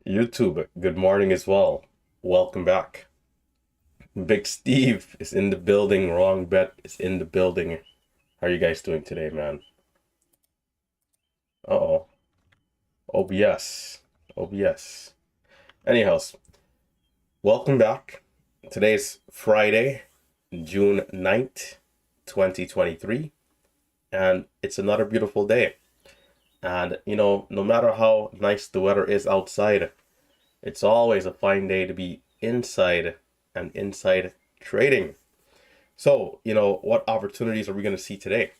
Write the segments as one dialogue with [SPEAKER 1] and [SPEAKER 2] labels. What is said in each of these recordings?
[SPEAKER 1] YouTube, good morning as well. Welcome back. Big Steve is in the building. Wrong bet is in the building. How are you guys doing today, man? Uh-oh. OBS. OBS. Anyhows, welcome back. Today's Friday, June 9th, 2023, and it's another beautiful day. And, no matter how nice the weather is outside, it's always a fine day to be inside and inside trading. So, what opportunities are we going to see today?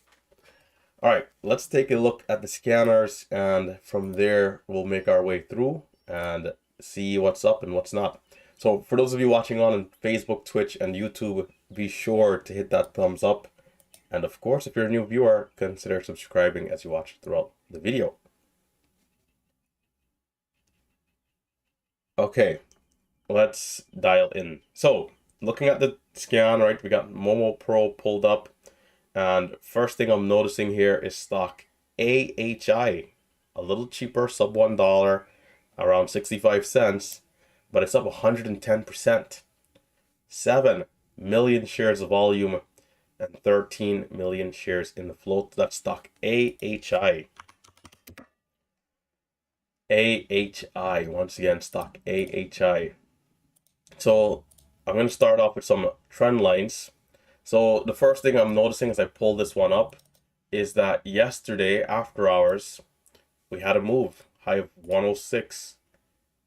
[SPEAKER 1] All right, let's take a look at the scanners, and from there, we'll make our way through and see what's up and what's not. So, for those of you watching on Facebook, Twitch, and YouTube, be sure to hit that thumbs up. And of course, if you're a new viewer, consider subscribing as you watch throughout the video. Okay, let's dial in. So, looking at the scan, right, we got Momo Pro pulled up. And first thing I'm noticing here is stock AHI, a little cheaper, sub $1, around 65 cents, but it's up 110%. 7 million shares of volume and 13 million shares in the float. That's stock AHI. AHI, once again, stock AHI. So I'm going to start off with some trend lines. So the first thing I'm noticing as I pull this one up is that yesterday after hours, we had a move, high of 106.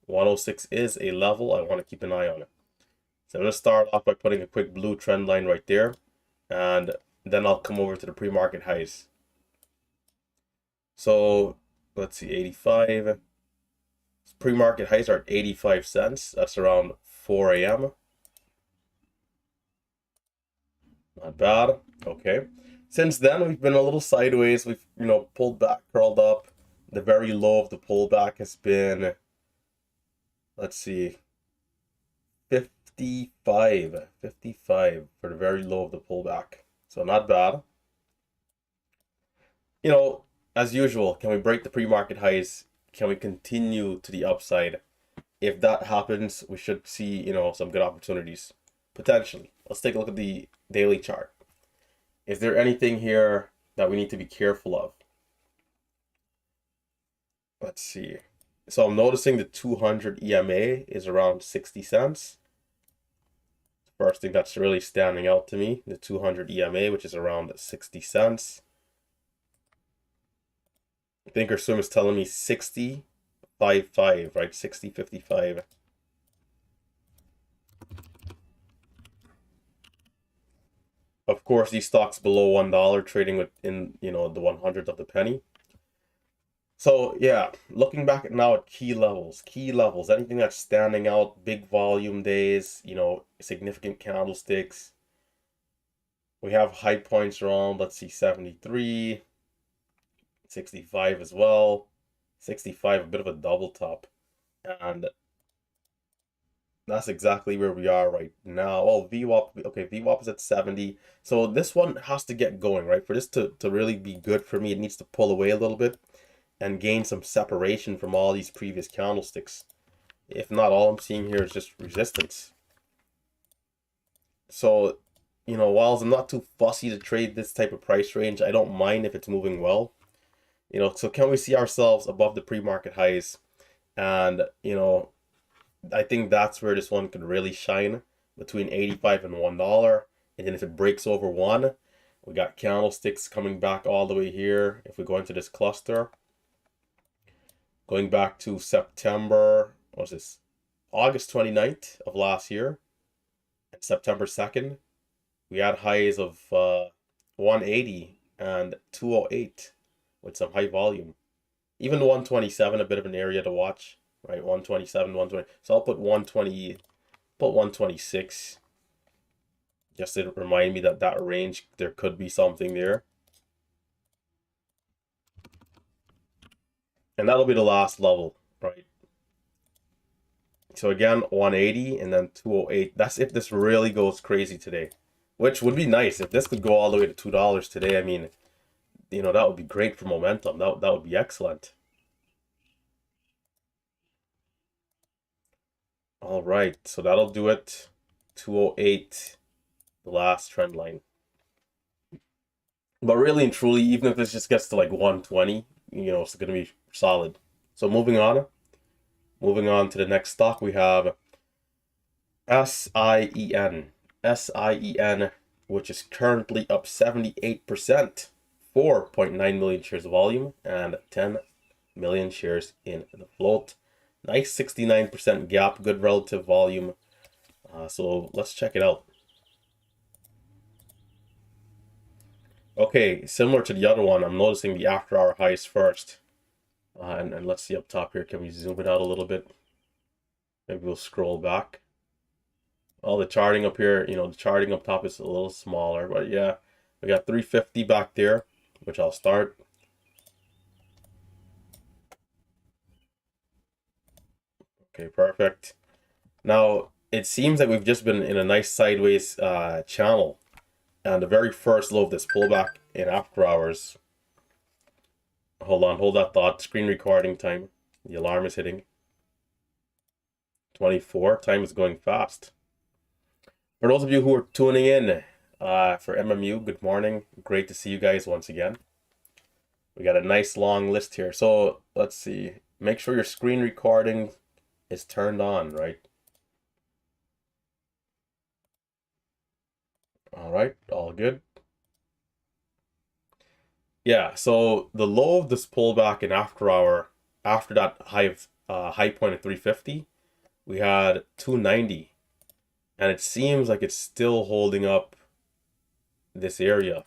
[SPEAKER 1] 106 is a level I want to keep an eye on it. So I'm going to start off by putting a quick blue trend line right there, and then I'll come over to the pre-market highs. So let's see, 85. Pre-market highs are at 85 cents. That's around 4 a.m. Not bad. Okay. Since then, we've been a little sideways. We've, pulled back, curled up. The very low of the pullback has been, let's see, 55. 55 for the very low of the pullback. So not bad. As usual, can we break the pre-market highs? Can we continue to the upside? If that happens, we should see, some good opportunities. Potentially. Let's take a look at the daily chart. Is there anything here that we need to be careful of? Let's see. So I'm noticing the 200 EMA is around 60 cents. First thing that's really standing out to me, the 200 EMA, which is around 60 cents. Thinkorswim is telling me 60.55, right? 60.55. Of course, these stocks below $1 trading within, the 100th of the penny. So yeah, looking back now at key levels, anything that's standing out, big volume days, significant candlesticks. We have high points around, let's see, 73, 65 as well. 65, a bit of a double top. And that's exactly where we are right now. Oh, VWAP, okay, VWAP is at 70. So this one has to get going, right? For this to really be good for me, it needs to pull away a little bit and gain some separation from all these previous candlesticks. If not, all I'm seeing here is just resistance. So, while I'm not too fussy to trade this type of price range, I don't mind if it's moving well. So can we see ourselves above the pre-market highs? And, I think that's where this one could really shine, between 85 and $1. And then if it breaks over 1, we got candlesticks coming back all the way here. If we go into this cluster, going back to September, what's this? August 29th of last year, and September 2nd, we had highs of 180 and 208 with some high volume. Even 127, a bit of an area to watch, right? 127, 120. So I'll put 120, put 126, just to remind me that range, there could be something there. And that'll be the last level, right? So again, 180 and then 208. That's if this really goes crazy today, which would be nice. If this could go all the way to $2 today, I mean, that would be great for momentum. That would be excellent. All right, so that'll do it. 208, the last trend line. But really and truly, even if this just gets to like 120, it's going to be solid. So moving on to the next stock, we have SIEN. SIEN, which is currently up 78%, 4.9 million shares of volume and 10 million shares in the float. Nice 69% gap, good relative volume. So let's check it out. Okay, similar to the other one, I'm noticing the after hour highs first. And let's see up top here. Can we zoom it out a little bit? Maybe we'll scroll back. Oh, the charting up here, the charting up top is a little smaller, but yeah, we got 350 back there, which I'll start. Okay, perfect. Now, it seems like we've just been in a nice sideways channel. And the very first low of this pullback in after hours. Hold on, hold that thought. Screen recording time. The alarm is hitting. 24. Time is going fast. For those of you who are tuning in for MMU, good morning. Great to see you guys once again. We got a nice long list here. So let's see. Make sure your screen recording is turned on, right? All right, all good. Yeah, so the low of this pullback in after hour, after that high point of 350, we had 290. And it seems like it's still holding up this area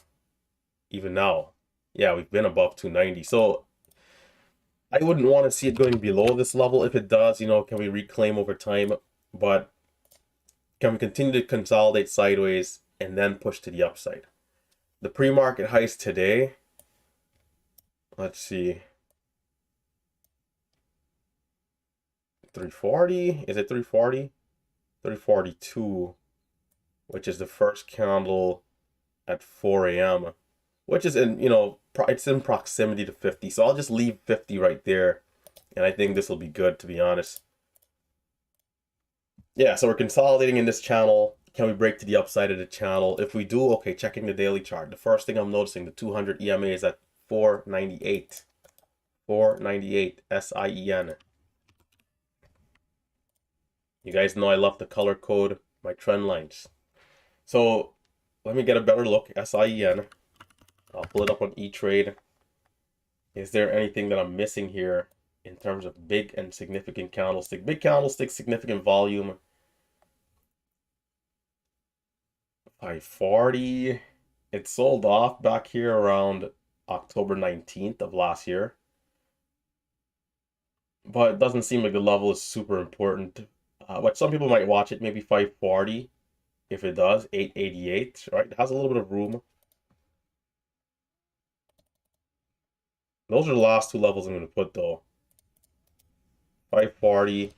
[SPEAKER 1] even now. Yeah, we've been above 290. So I wouldn't want to see it going below this level. If it does, can we reclaim over time? But can we continue to consolidate sideways and then push to the upside? The pre-market highs today, let's see. 340, is it 340? 342, which is the first candle at 4 a.m., which is it's in proximity to 50. So I'll just leave 50 right there. And I think this will be good, to be honest. Yeah, so we're consolidating in this channel. Can we break to the upside of the channel? If we do, okay, checking the daily chart. The first thing I'm noticing, the 200 EMA is at 498. 498 SIEN. You guys know I love the color code, my trend lines. So let me get a better look. SIEN. I'll pull it up on E-Trade. Is there anything that I'm missing here in terms of big and significant candlestick? Big candlestick, significant volume. 540. It sold off back here around October 19th of last year. But it doesn't seem like the level is super important. But some people might watch it, maybe 540. If it does, 888, right? It has a little bit of room. Those are the last two levels I'm going to put, though. 540.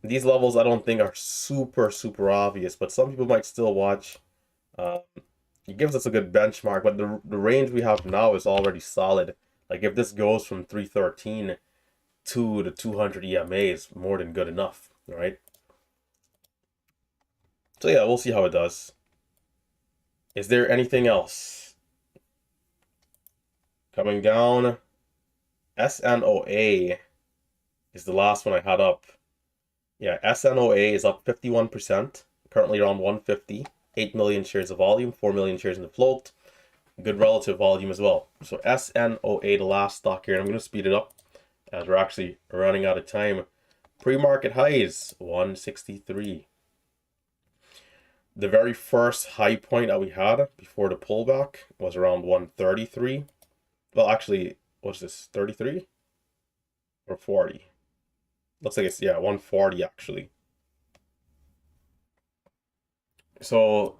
[SPEAKER 1] These levels I don't think are super, super obvious, but some people might still watch. It gives us a good benchmark, but the range we have now is already solid. Like if this goes from 313 to the 200 EMA is more than good enough, right? So yeah, we'll see how it does. Is there anything else? Coming down, SNOA is the last one I had up. Yeah, SNOA is up 51%, currently around 150, 8 million shares of volume, 4 million shares in the float. Good relative volume as well. So SNOA, the last stock here, and I'm going to speed it up as we're actually running out of time. Pre-market highs, 163. The very first high point that we had before the pullback was around 133. Well, actually, what's this, 33 or 40? Looks like it's, yeah, 140 actually. So,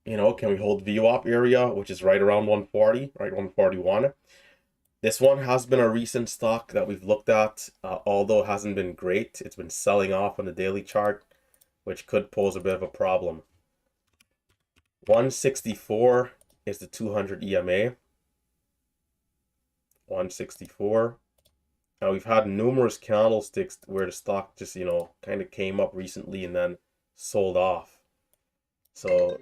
[SPEAKER 1] can we hold VWAP area, which is right around 140, right, 141? This one has been a recent stock that we've looked at, although it hasn't been great. It's been selling off on the daily chart, which could pose a bit of a problem. 164 is the 200 EMA. 164. Now we've had numerous candlesticks where the stock just, kind of came up recently and then sold off. So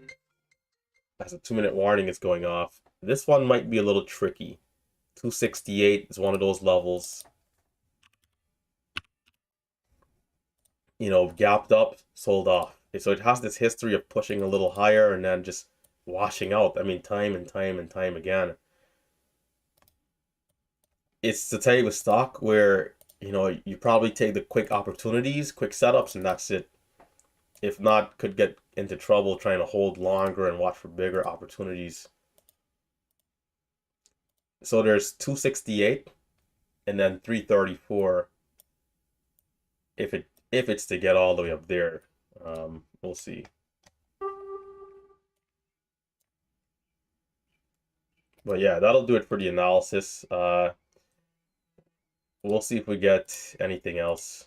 [SPEAKER 1] as a 2-minute warning is going off, this one might be a little tricky. 268 is one of those levels. Gapped up, sold off. So it has this history of pushing a little higher and then just washing out. I mean, time and time and time again. It's the type of stock where, you probably take the quick opportunities, quick setups, and that's it. If not, could get into trouble trying to hold longer and watch for bigger opportunities. So there's 268 and then 334 if it's to get all the way up there. We'll see. But yeah, that'll do it for the analysis. We'll see if we get anything else.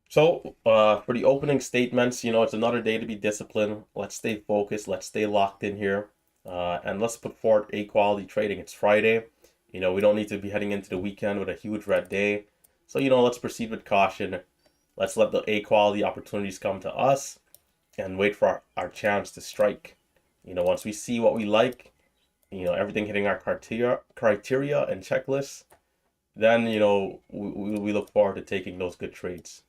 [SPEAKER 1] So for the opening statements, it's another day to be disciplined. Let's stay focused. Let's stay locked in here. And let's put forward A quality trading. It's Friday. We don't need to be heading into the weekend with a huge red day. So, let's proceed with caution. Let's let the A quality opportunities come to us and wait for our chance to strike. Once we see what we like, everything hitting our criteria and checklists, then, we look forward to taking those good trades.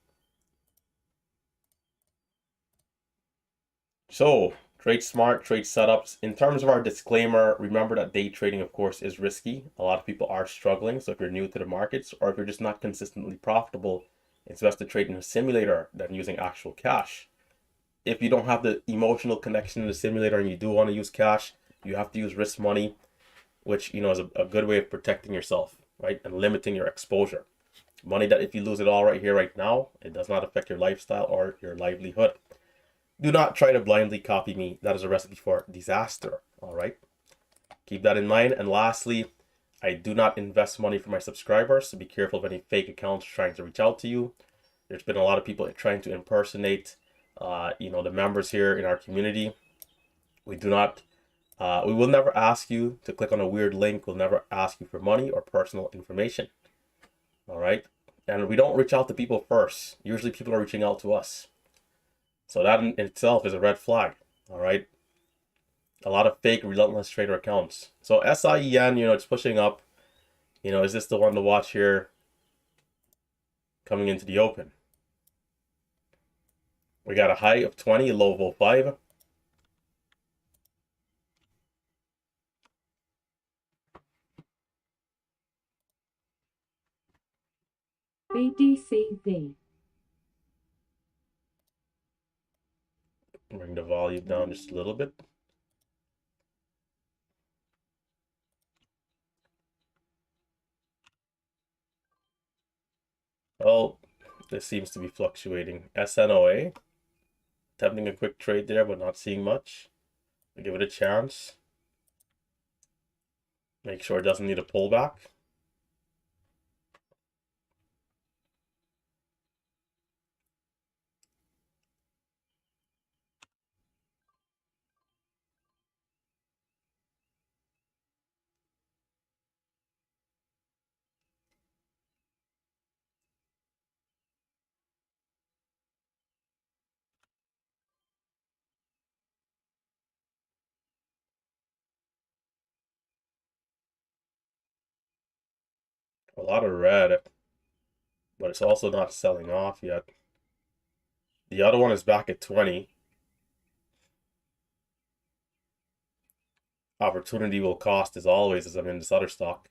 [SPEAKER 1] So, trade smart, trade setups. In terms of our disclaimer, remember that day trading, of course, is risky. A lot of people are struggling. So if you're new to the markets or if you're just not consistently profitable, it's best to trade in a simulator than using actual cash. If you don't have the emotional connection in the simulator and you do want to use cash, you have to use risk money, which, is a good way of protecting yourself, right? And limiting your exposure. Money that if you lose it all right here, right now, it does not affect your lifestyle or your livelihood. Do not try to blindly copy me. That is a recipe for disaster. All right. Keep that in mind. And lastly, I do not invest money for my subscribers. So be careful of any fake accounts trying to reach out to you. There's been a lot of people trying to impersonate, the members here in our community. We will never ask you to click on a weird link. We'll never ask you for money or personal information. All right. And we don't reach out to people first. Usually people are reaching out to us. So that in itself is a red flag, all right? A lot of fake Relentless trader accounts. So SIEN, it's pushing up. Is this the one to watch here coming into the open? We got a high of 20, low of 05.
[SPEAKER 2] BDCV.
[SPEAKER 1] Bring the volume down just a little bit. Well, this seems to be fluctuating. SNOA, attempting a quick trade there, but not seeing much. I'll give it a chance. Make sure it doesn't need a pullback. A lot of red, but it's also not selling off yet. The other one is back at 20. Opportunity will cost as always as I'm in this other stock.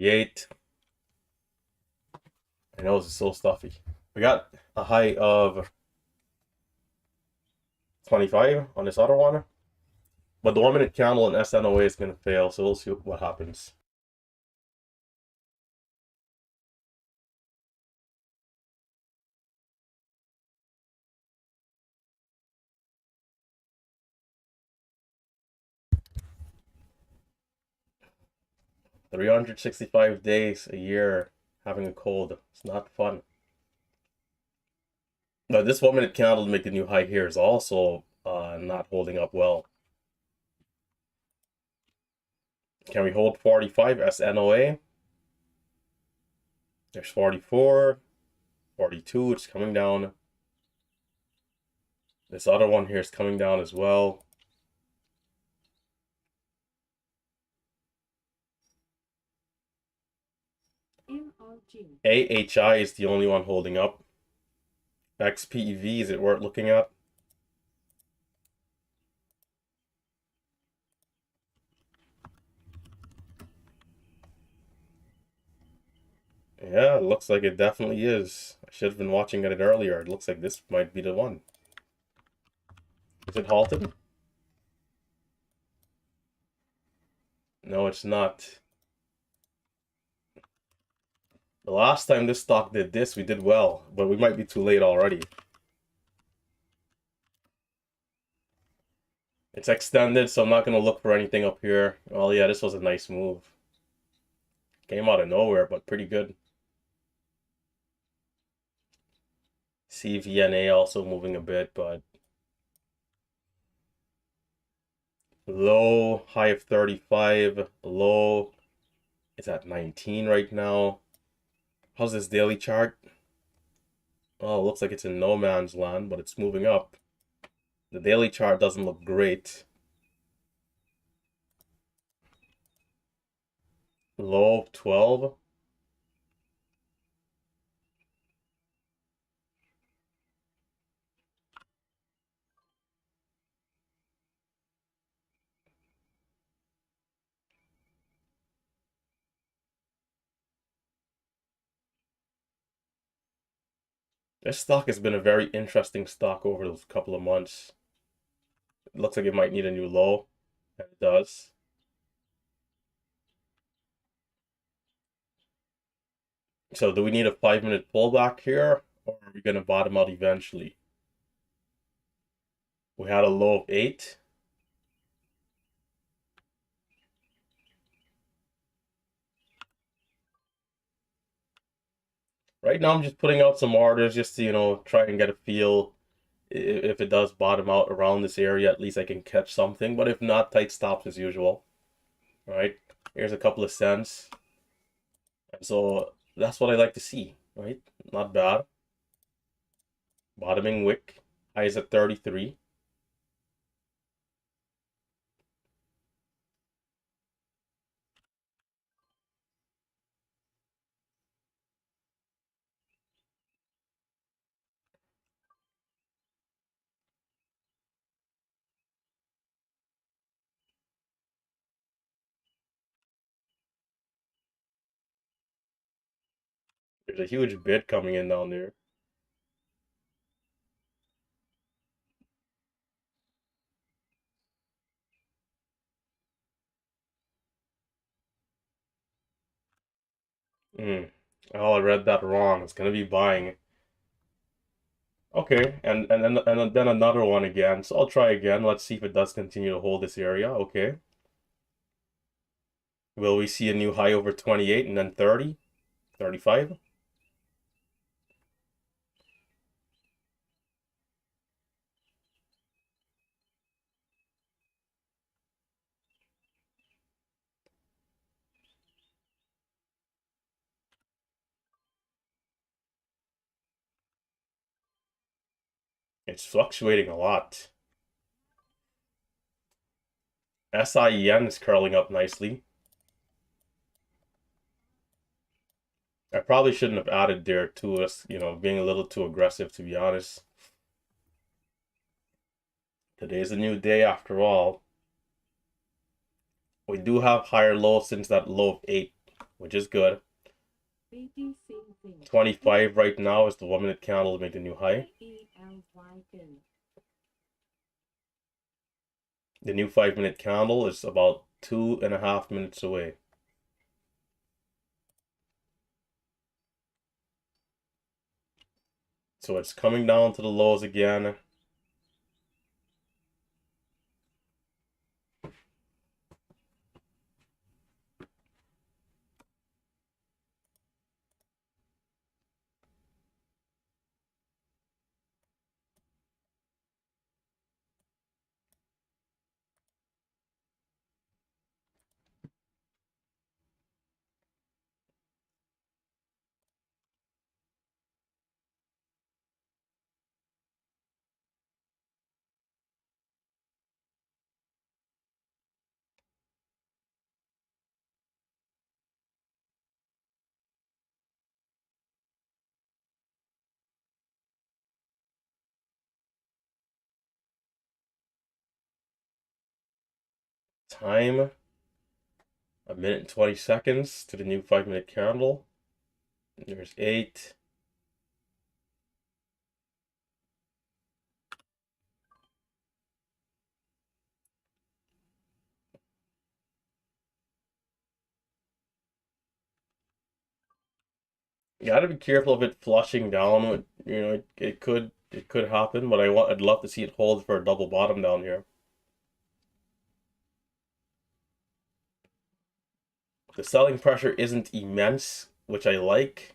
[SPEAKER 1] Eight. I know this is so stuffy. We got a high of 25 on this other one. But the 1 minute candle in SNOA is going to fail, so we'll see what happens. 365 days a year having a cold. It's not fun. But this 1 minute candle to make the new high here is also not holding up well. Can we hold 45 SNOA? There's 44, 42, it's coming down. This other one here is coming down as well. AHI is the only one holding up. XPEV, is it worth looking at? Yeah, it looks like it definitely is. I should have been watching at it earlier. It looks like this might be the one. Is it halted? No, it's not. The last time this stock did this, we did well, but we might be too late already. It's extended, so I'm not going to look for anything up here. Well, yeah, this was a nice move. Came out of nowhere, but pretty good. CVNA also moving a bit, but low, high of 35, low is at 19 right now. How's this daily chart? Oh, it looks like it's in no man's land, but it's moving up. The daily chart doesn't look great. Low of 12. This stock has been a very interesting stock over those couple of months. It looks like it might need a new low, and it does. So do we need a 5-minute pullback here, or are we going to bottom out eventually? We had a low of 8. Right now I'm just putting out some orders just to, try and get a feel. If it does bottom out around this area, at least I can catch something. But if not, tight stops as usual. All right, here's a couple of cents. And so that's what I like to see, right? Not bad. Bottoming wick. Highs at 33. There's a huge bid coming in down there. Oh, I read that wrong. It's gonna be buying. Okay, and then another one again. So I'll try again. Let's see if it does continue to hold this area. Okay. Will we see a new high over 28 and then 30, 35? It's fluctuating a lot. SIEN is curling up nicely. I probably shouldn't have added there to us, being a little too aggressive, to be honest. Today's a new day after all. We do have higher lows since that low of 8, which is good. 25 right now is the 1-minute candle to make the new high. The new 5-minute candle is about 2.5 minutes away. So it's coming down to the lows again. Time, 1 minute and 20 seconds to the new 5-minute candle. There's 8. You gotta be careful of it flushing down. It could happen, but I'd love to see it hold for a double bottom down here. The selling pressure isn't immense, which I like,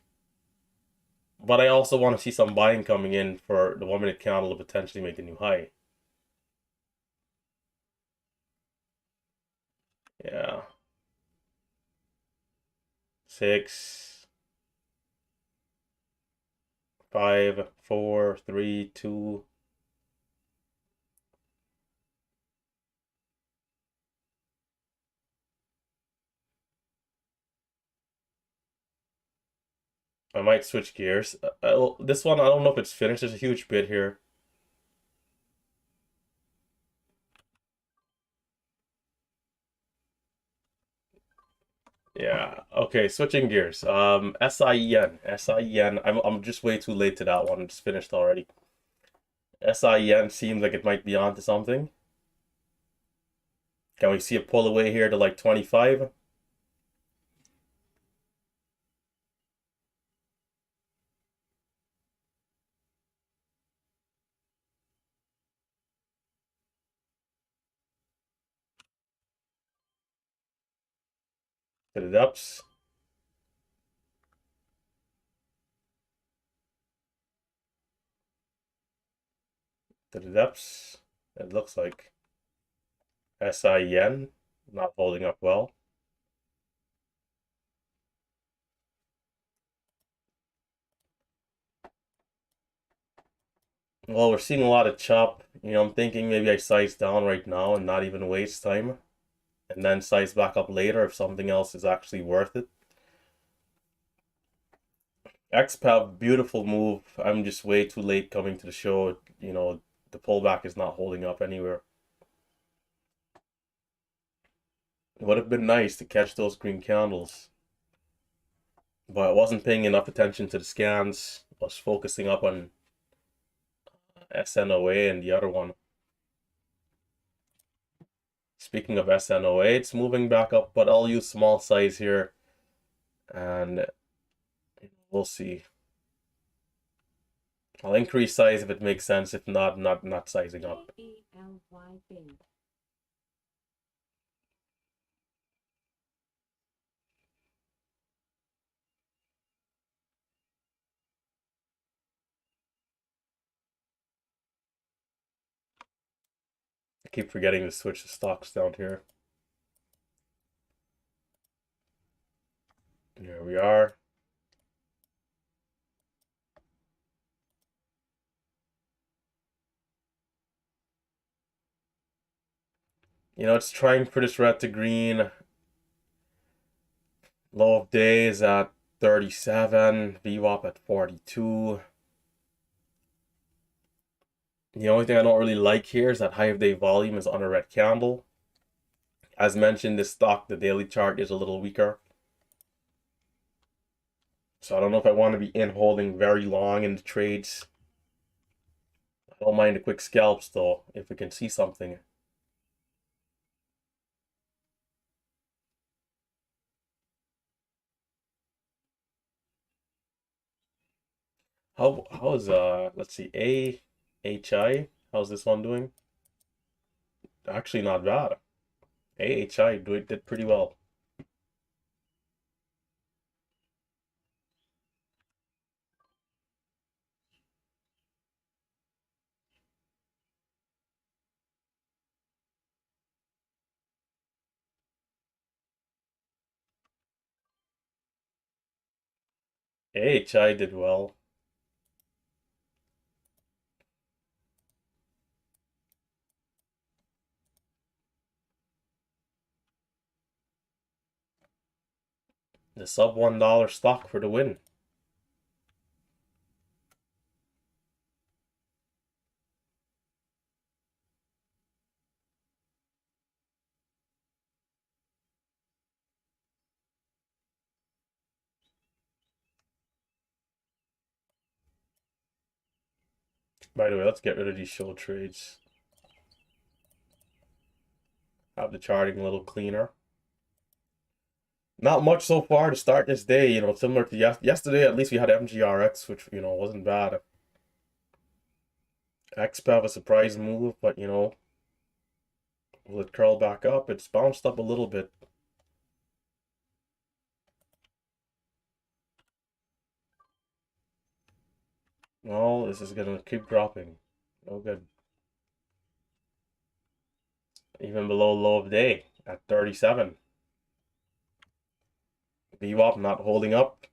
[SPEAKER 1] but I also want to see some buying coming in for the 1-minute candle to potentially make a new high. Yeah. 6, 5, 4, 3, 2. I might switch gears. This one, I don't know if it's finished. There's a huge bid here. Yeah. Okay, switching gears. SIEN. SIEN. I'm just way too late to that one. It's finished already. SIEN seems like it might be onto something. Can we see it pull away here to like 25? To the depths. To the depths. It looks like SIEN not holding up well. Well, we're seeing a lot of chop. I'm thinking maybe I size down right now and not even waste time, and then size back up later if something else is actually worth it. XPAV, beautiful move. I'm just way too late coming to the show. The pullback is not holding up anywhere. It would have been nice to catch those green candles, but I wasn't paying enough attention to the scans. I was focusing up on SNOA and the other one. Speaking of SNOA, it's moving back up, but I'll use small size here, and we'll see. I'll increase size if it makes sense. If not, not sizing up. I keep forgetting to switch the stocks down here. Here we are. It's trying for this red to green. Low of day is at 37. VWAP at 42. The only thing I don't really like here is that high of day volume is on a red candle. As mentioned, this stock, the daily chart is a little weaker. So I don't know if I want to be in holding very long in the trades. I don't mind the quick scalps though, if we can see something. How's let's see, AHI? How's this one doing? Actually not bad. AHI did pretty well. AHI did well. The sub $1 stock for the win. By the way, let's get rid of these show trades. Have the charting a little cleaner. Not much so far to start this day, similar to yesterday. At least we had MGRX, which, wasn't bad. XPEV, a surprise move, but, will it curl back up? It's bounced up a little bit. Well, this is going to keep dropping. No good. Even below low of day at 37. VWAP not holding up.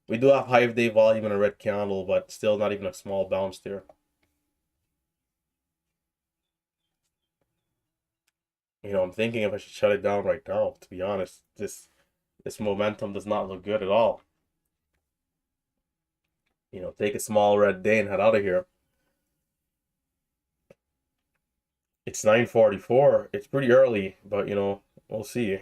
[SPEAKER 1] We do have high of day volume and a red candle, but still not even a small bounce there. I'm thinking if I should shut it down right now, to be honest. This momentum does not look good at all. Take a small red day and head out of here. It's 9:44. It's pretty early, but we'll see.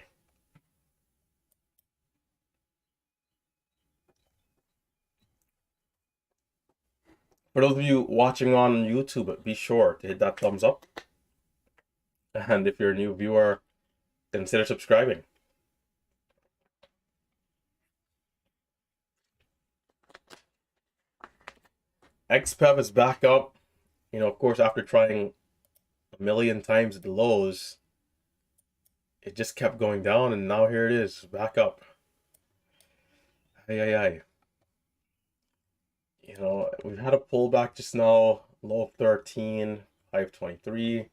[SPEAKER 1] For those of you watching on YouTube, be sure to hit that thumbs up. And if you're a new viewer, consider subscribing. XPEV is back up. Of course, after trying a million times at the lows, it just kept going down, and now here it is, back up. Ay. We've had a pullback just now, low of 13, high of 23.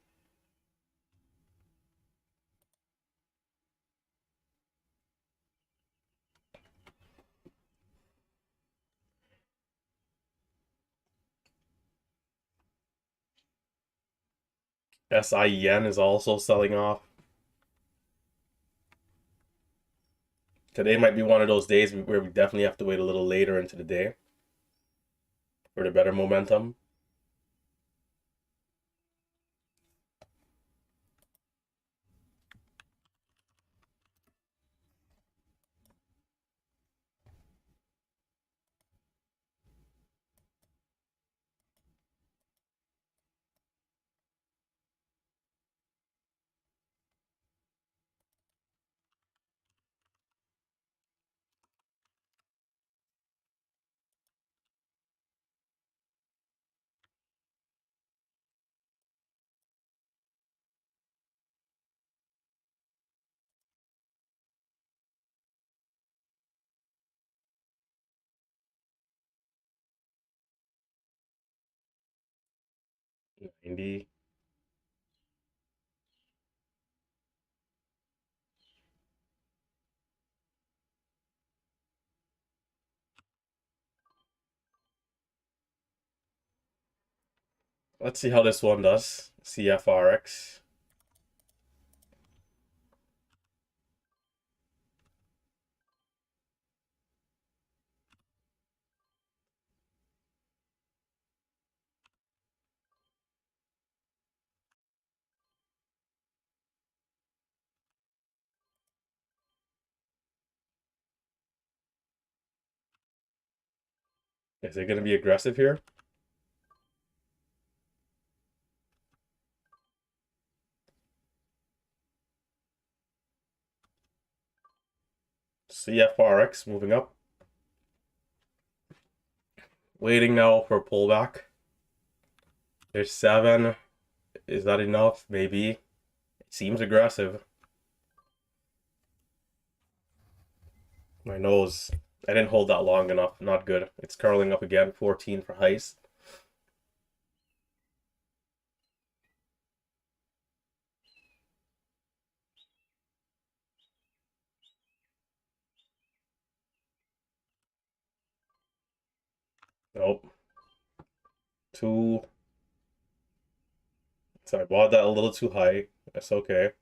[SPEAKER 1] SIEN is also selling off. Today might be one of those days where we definitely have to wait a little later into the day for the better momentum. Maybe. Let's see how this one does. CFRX. Is it going to be aggressive here? CFRX moving up. Waiting now for a pullback. There's 7. Is that enough? Maybe. It seems aggressive. My nose. I didn't hold that long enough. Not good. It's curling up again. 14 for highs. Nope. 2. So I bought that a little too high. That's okay.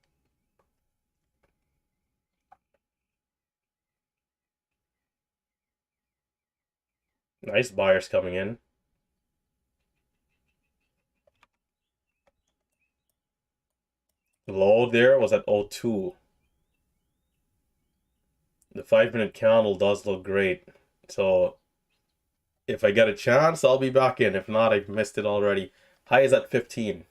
[SPEAKER 1] Nice buyers coming in. The low there was at 02. The 5-minute candle does look great. So If I get a chance, I'll be back in. If not, I've missed it already. High is at 15.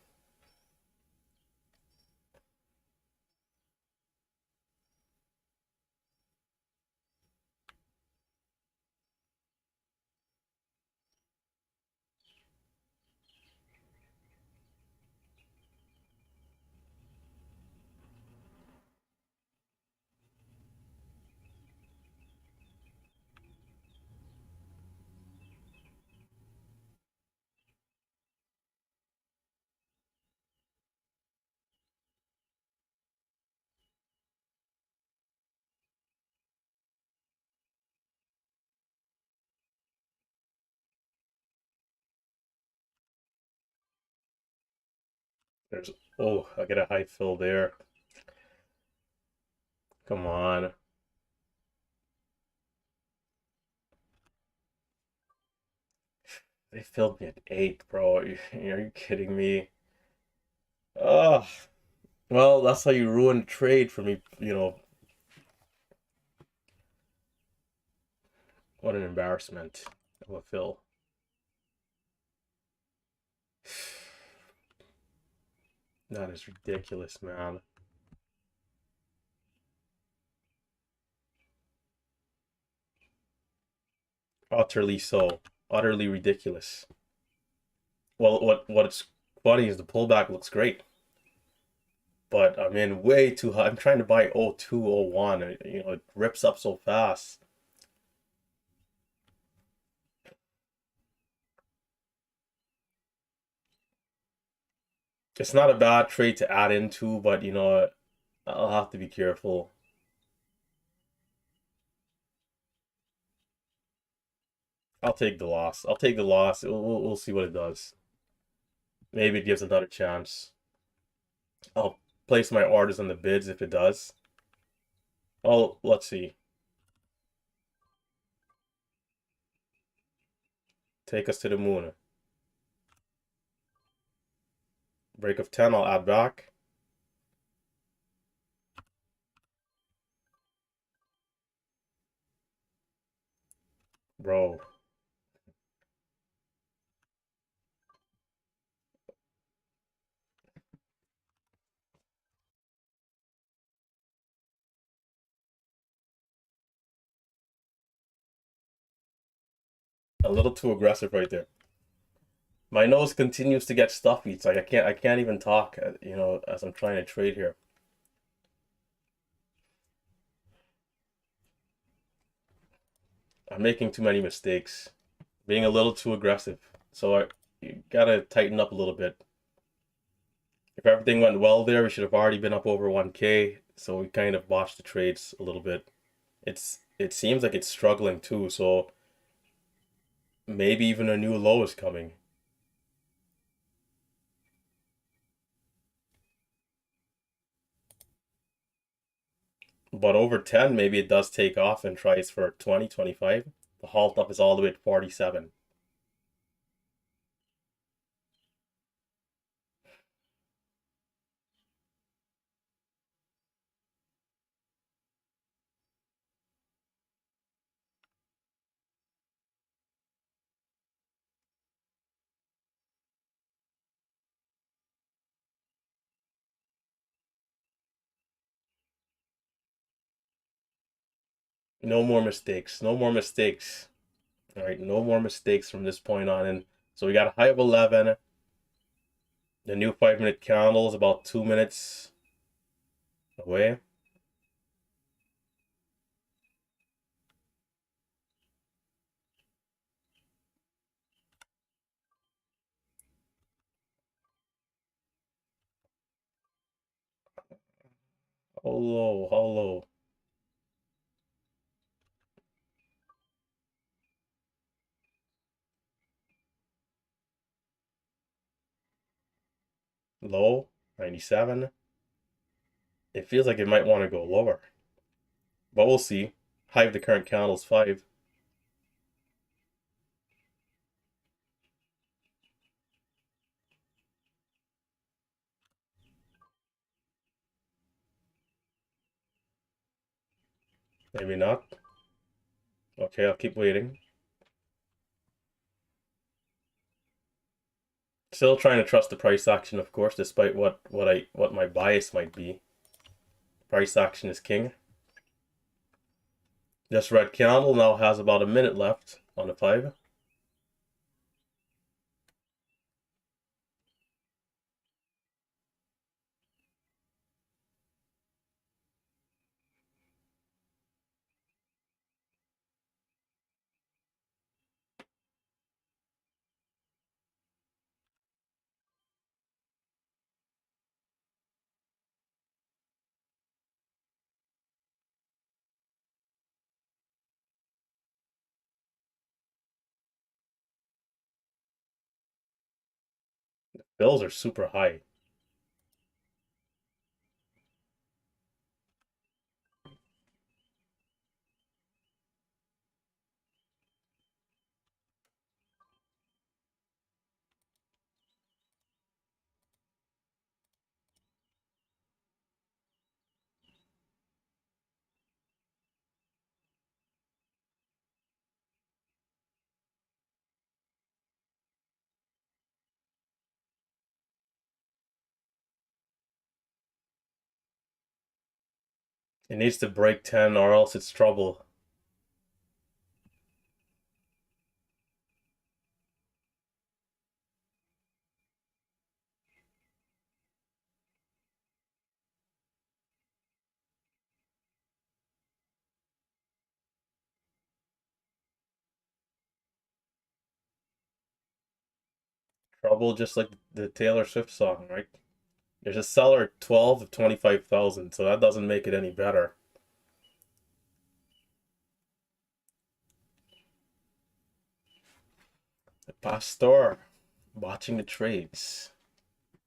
[SPEAKER 1] There's, oh, I get a high fill there. Come on. They filled me at 8, bro. Are you kidding me? Oh, well, that's how you ruin trade for me, you know. What an embarrassment of a fill. That is ridiculous, man. Utterly so. Utterly ridiculous. Well, what's funny is the pullback looks great, but I'm in way too high. I'm trying to buy 02, 01. You know, it rips up so fast. It's not a bad trade to add into, but you know, I'll have to be careful. I'll take the loss. I'll take the loss. We'll see what it does. Maybe it gives another chance. I'll place my orders on the bids if it does. Oh, let's see. Take us to the moon. Break of 10, I'll add back. Bro. A little too aggressive right there. My nose continues to get stuffy. It's like I can't even talk, you know, as I'm trying to trade here. I'm making too many mistakes. Being a little too aggressive. So you gotta tighten up a little bit. If everything went well there, we should have already been up over 1K. So we kind of botched the trades a little bit. It seems like it's struggling too, so maybe even a new low is coming. But over 10, maybe it does take off and tries for 20, 25. The halt up is all the way at 47. No more mistakes. No more mistakes. All right, no more mistakes from this point on. And so we got a high of 11. The new 5-minute candle is about 2 minutes away. How low? How low? Low, 97. It feels like it might want to go lower, but we'll see. High of the current candle is 5. Maybe not. Okay, I'll keep waiting. Still trying to trust the price action, of course, despite what my bias might be. Price action is king. This red candle now has about a minute left on the 5. Bills are super high. It needs to break 10 or else it's trouble. Trouble just like the Taylor Swift song, right? There's a seller at 12 of 25,000, so that doesn't make it any better. The pastor watching the trades.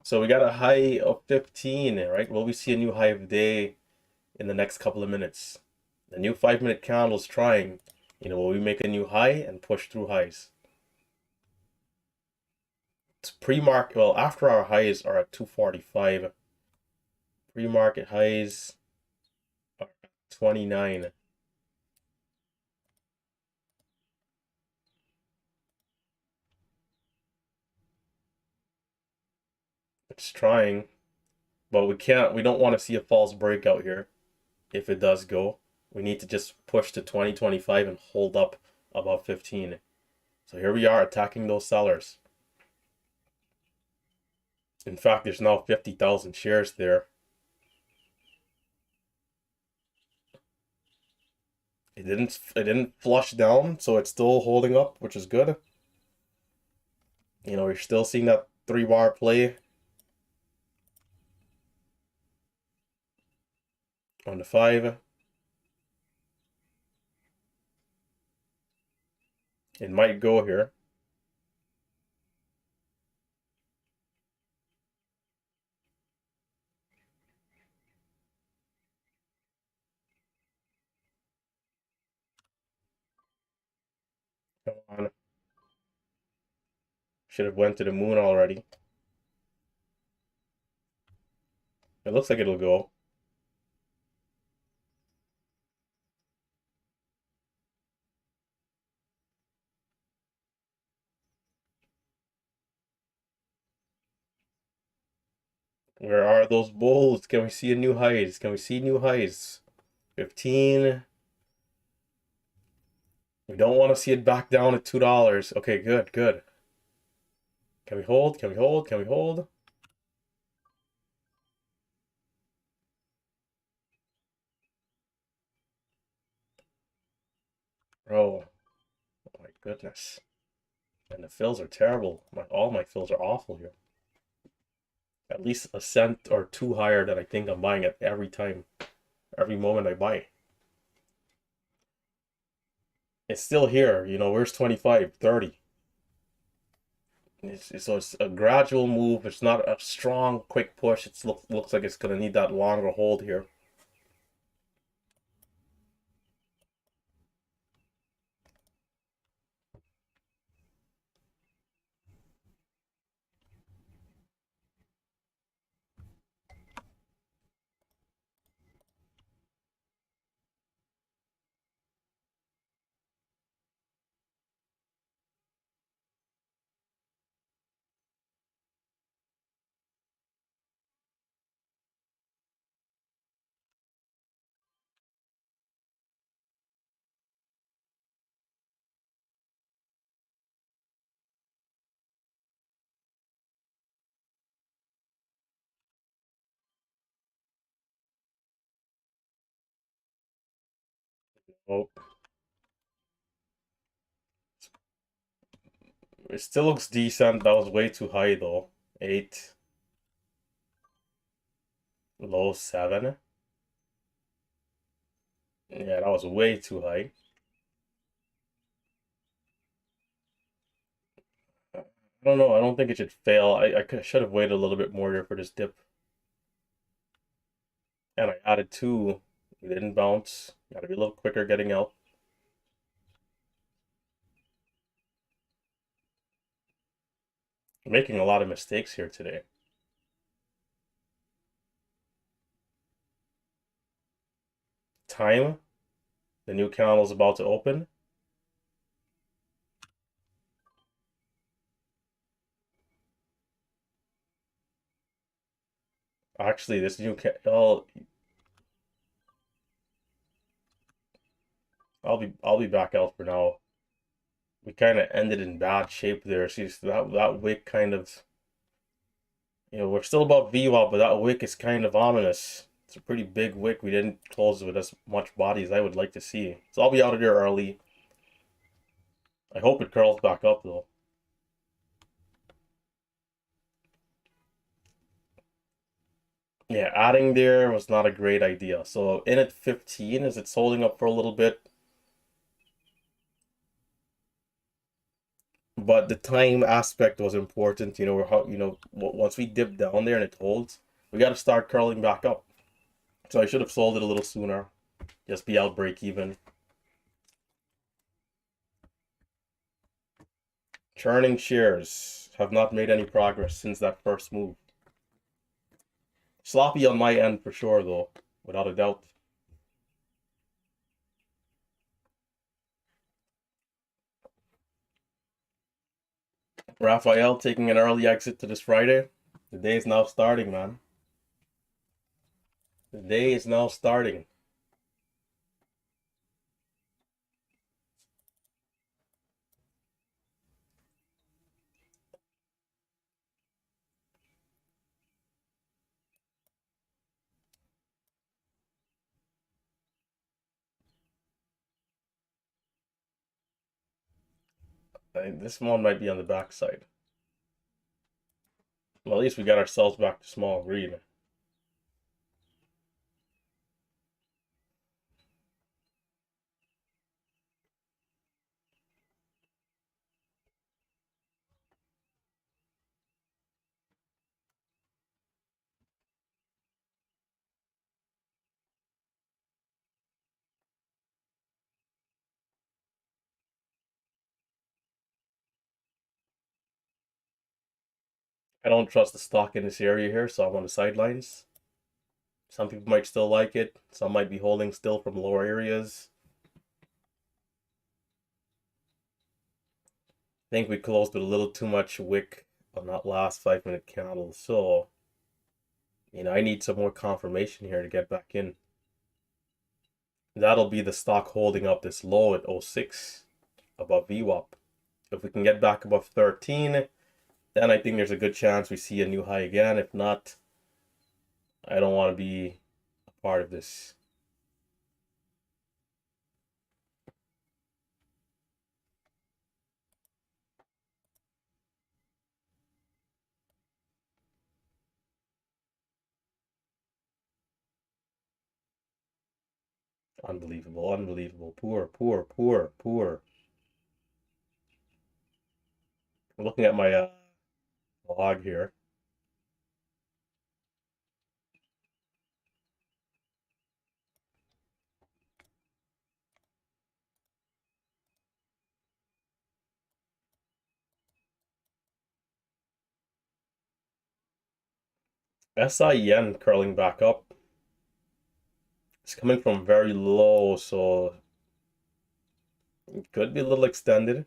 [SPEAKER 1] So we got a high of 15, right? Will we see a new high of the day in the next couple of minutes? The new 5-minute candle's trying. Will we make a new high and push through highs? It's pre-market, well, after our highs are at 245. Pre-market highs are at 29. It's trying, but we don't want to see a false breakout here. If it does go, we need to just push to 2025 and hold up above 15. So here we are attacking those sellers. In fact, there's now 50,000 shares there. It didn't flush down, so it's still holding up, which is good. You're still seeing that 3-bar play on the 5. It might go here. Come on. Should have went to the moon already. It looks like it'll go. Where are those bulls? Can we see a new highs? Can we see new highs? 15. We don't want to see it back down at $2. Okay, good, good. Can we hold? Can we hold? Can we hold? Oh, oh my goodness. And the fills are terrible. All my fills are awful here. At least a cent or two higher than I think I'm buying it every time. Every moment I buy. It's still here. Where's 25, 30? So it's a gradual move. It's not a strong, quick push. It looks like it's going to need that longer hold here. Oh, it still looks decent. That was way too high though. 8, low 7. Yeah, that was way too high. I don't know. I don't think it should fail. I should have waited a little bit more here for this dip. And I added 2. It didn't bounce. Got to be a little quicker getting out. I'm making a lot of mistakes here today. Time. The new candle is about to open. Actually, this new candle. I'll be back out for now. We kind of ended in bad shape there. See, so that wick kind of, we're still above VWAP, but that wick is kind of ominous. It's a pretty big wick. We didn't close with as much body as I would like to see. So I'll be out of there early. I hope it curls back up though. Yeah, adding there was not a great idea. So in at 15, as it's holding up for a little bit. But the time aspect was important. Once we dip down there and it holds, we got to start curling back up. So I should have sold it a little sooner. Just be out break even. Churning shares have not made any progress since that first move. Sloppy on my end for sure, though, without a doubt. Raphael taking an early exit to this Friday. The day is now starting, man. The day is now starting. This one might be on the backside. Well, at least we got ourselves back to small green. I don't trust the stock in this area here, so I'm on the sidelines. Some people might still like it. Some might be holding still from lower areas. I think we closed with a little too much wick on that last 5-minute candle. So, I need some more confirmation here to get back in. That'll be the stock holding up this low at 06 above VWAP. If we can get back above 13, then I think there's a good chance we see a new high again. If not, I don't want to be a part of this. Unbelievable, unbelievable. Poor, poor, poor, poor. I'm looking at my log here. SIEN curling back up. It's coming from very low, so it could be a little extended.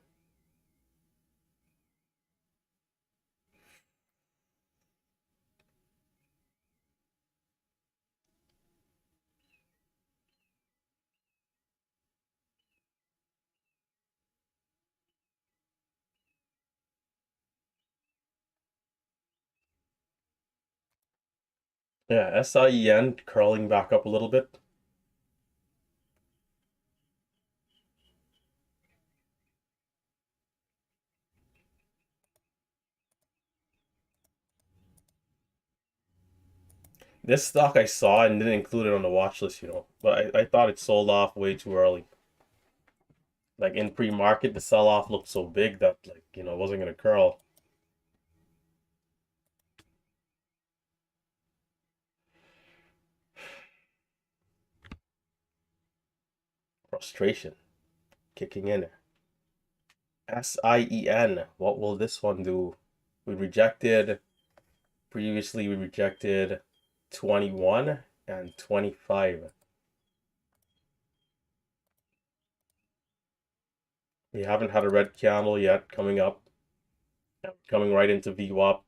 [SPEAKER 1] Yeah, SIEN curling back up a little bit. This stock I saw and didn't include it on the watch list, but I thought it sold off way too early. Like in pre-market, the sell-off looked so big that like, it wasn't gonna curl. Frustration kicking in. SIEN. What will this one do? We rejected, previously we rejected 21 and 25. We haven't had a red candle yet coming up. Coming right into VWAP.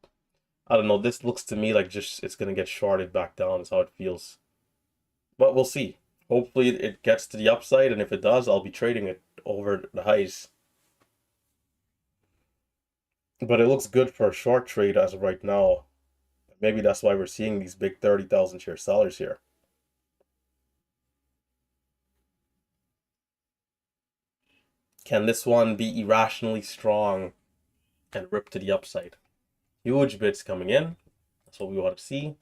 [SPEAKER 1] I don't know. This looks to me like just it's gonna get shorted back down. Is how it feels. But we'll see. Hopefully it gets to the upside, and if it does, I'll be trading it over the highs. But it looks good for a short trade as of right now. Maybe that's why we're seeing these big 30,000 share sellers here. Can this one be irrationally strong and rip to the upside? Huge bids coming in. That's what we want to see.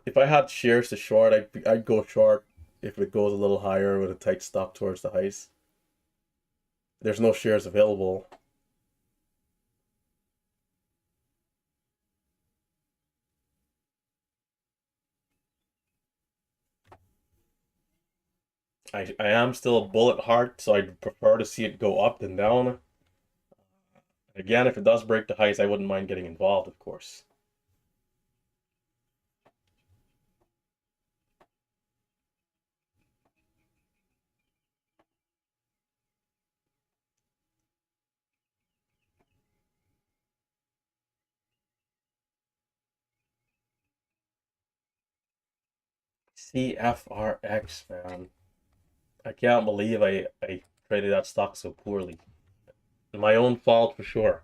[SPEAKER 1] If I had shares to short, I'd go short if it goes a little higher with a tight stop towards the highs. There's no shares available. I am still a bull at heart, so I'd prefer to see it go up than down. Again, if it does break the highs, I wouldn't mind getting involved, of course. CFRX, man. I can't believe I traded that stock so poorly. My own fault for sure.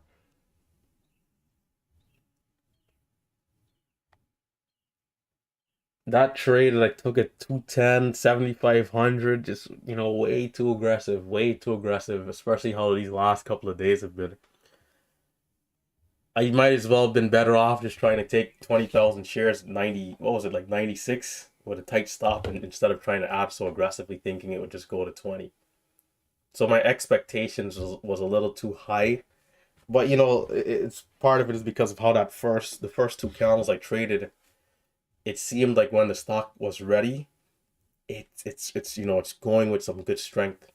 [SPEAKER 1] That trade that I took at 210, 7,500, just, way too aggressive, especially how these last couple of days have been. I might as well have been better off just trying to take 20,000 shares, 90, what was it, like 96 with a tight stop, and instead of trying to add so aggressively thinking it would just go to 20. So my expectations was a little too high. But it's part of it is because of how the first two candles I traded, it seemed like when the stock was ready, it's going with some good strength.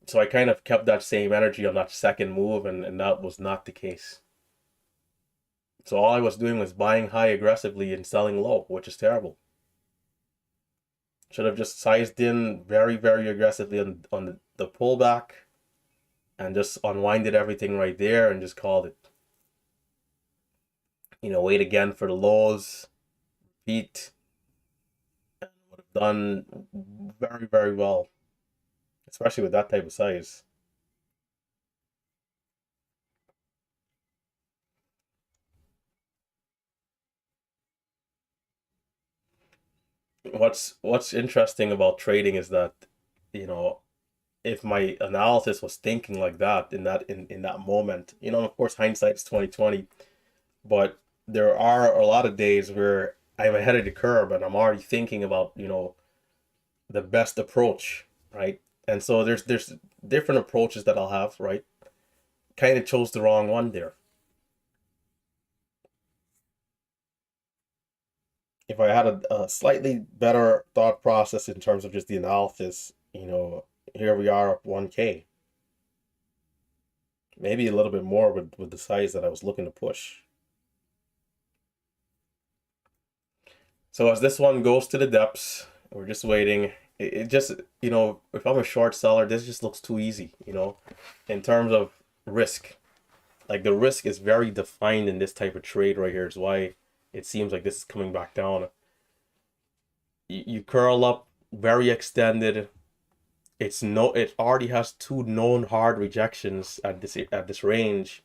[SPEAKER 1] So I kind of kept that same energy on that second move, and that was not the case. So all I was doing was buying high aggressively and selling low, which is terrible. Should have just sized in very, very aggressively on the pullback and just unwinded everything right there and just called it. Wait again for the lows, repeat, and would have done very, very well, especially with that type of size. What's interesting about trading is that, you know, if my analysis was thinking like that in that moment, of course hindsight's 2020, but there are a lot of days where I'm ahead of the curve and I'm already thinking about, the best approach, right? And so there's different approaches that I'll have, right? Kind of chose the wrong one there. If I had a slightly better thought process in terms of just the analysis, here we are up 1K. Maybe a little bit more with the size that I was looking to push. So as this one goes to the depths, we're just waiting. It just, if I'm a short seller, this just looks too easy, in terms of risk. Like the risk is very defined in this type of trade right here, is why it seems like this is coming back down. You curl up very extended. It already has two known hard rejections at this range,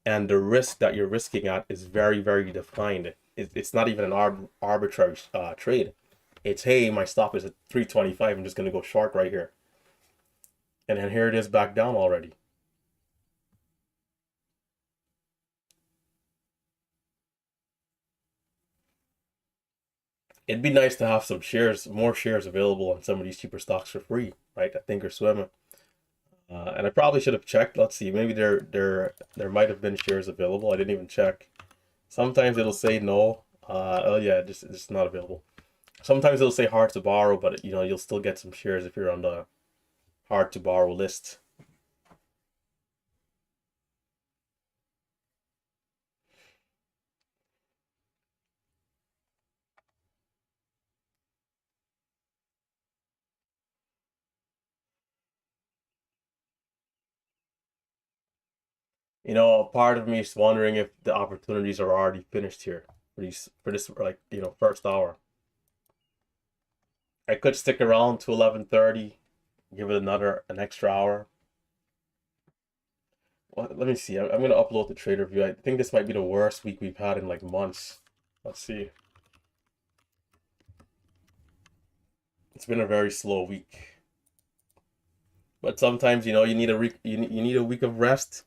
[SPEAKER 1] and the risk that you're risking at is very, very defined. It's not even an arbitrary trade. It's, hey, my stop is at 325. I'm just going to go short right here. And then here it is back down already. It'd be nice to have some shares, more shares available on some of these cheaper stocks for free, right? I think or swim. And I probably should have checked. Let's see, maybe there might have been shares available. I didn't even check. Sometimes it'll say no. Oh yeah, just not available. Sometimes it'll say hard to borrow, but you'll still get some shares if you're on the hard to borrow list. Part of me is wondering if the opportunities are already finished here for this like first hour. I could stick around to 11:30, give it an extra hour. Well, let me see. I'm gonna upload the trader view. I think this might be the worst week we've had in like months. Let's see. It's been a very slow week. But sometimes you need you need a week of rest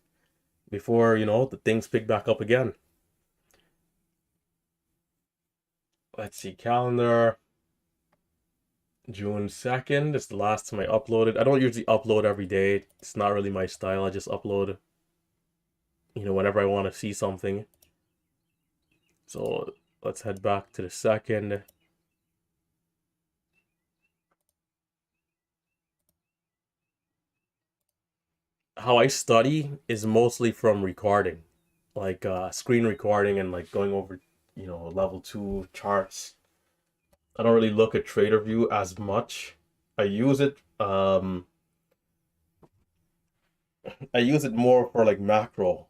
[SPEAKER 1] before the things pick back up again. Let's see, calendar. June 2nd is the last time I uploaded. I don't usually upload every day. It's not really my style. I just upload, whenever I want to see something. So let's head back to the 2nd. How I study is mostly from recording, like screen recording and like going over, level 2 charts. I don't really look at Trader View as much. I use it I use it more for like macro.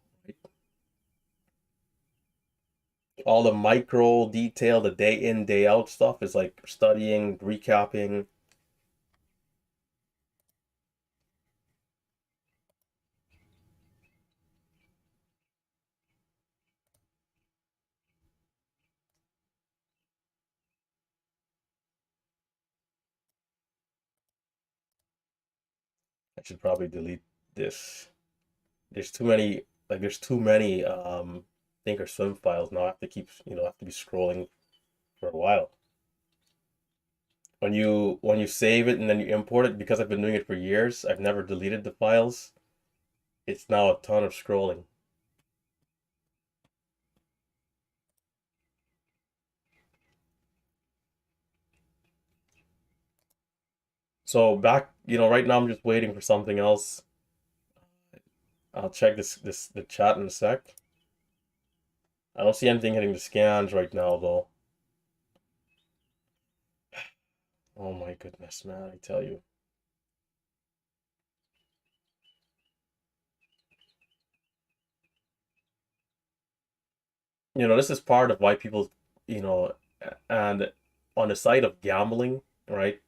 [SPEAKER 1] All the micro detail, the day in, day out stuff is like studying, recapping. I should probably delete this. There's too many think or swim files now. I have to keep, have to be scrolling for a while. When you save it and then you import it, because I've been doing it for years, I've never deleted the files. It's now a ton of scrolling. So back, right now I'm just waiting for something else. I'll check the chat in a sec. I don't see anything hitting the scans right now though. Oh my goodness, man, I tell you. This is part of why people, you know, and on the side of gambling, right?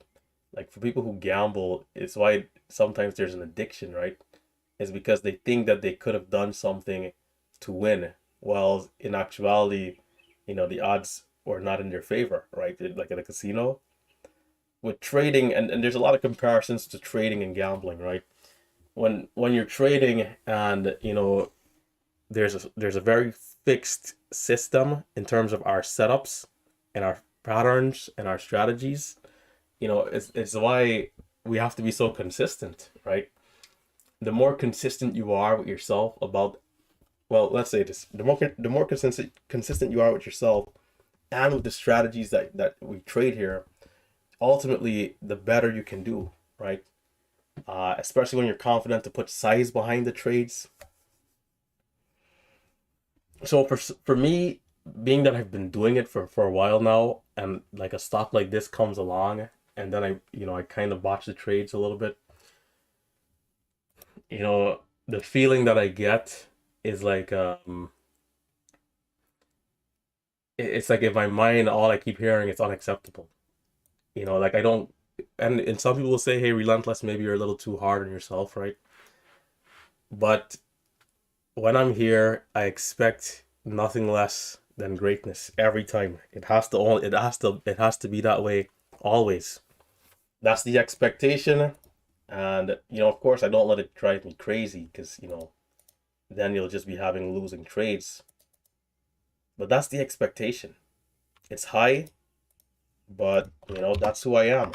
[SPEAKER 1] Like for people who gamble, it's why sometimes there's an addiction, right? Is because they think that they could have done something to win, while in actuality, the odds were not in their favor, right? Like at a casino. With trading, and there's a lot of comparisons to trading and gambling, right? When you're trading and there's a very fixed system in terms of our setups and our patterns and our strategies. It's why we have to be so consistent, right? The more consistent you are with yourself about, well, let's say this, the more consistent you are with yourself and with the strategies that we trade here, ultimately the better you can do, right? Especially when you're confident to put size behind the trades. So for me, being that I've been doing it for a while now, and like a stock like this comes along, and then I kind of watch the trades a little bit. The feeling that I get is like it's like in my mind all I keep hearing is unacceptable. Like I don't, and some people will say, hey, Relentless, maybe you're a little too hard on yourself, right? But when I'm here, I expect nothing less than greatness every time. It has to be that way always. That's the expectation. And, of course, I don't let it drive me crazy because, then you'll just be having losing trades. But that's the expectation. It's high, but, that's who I am.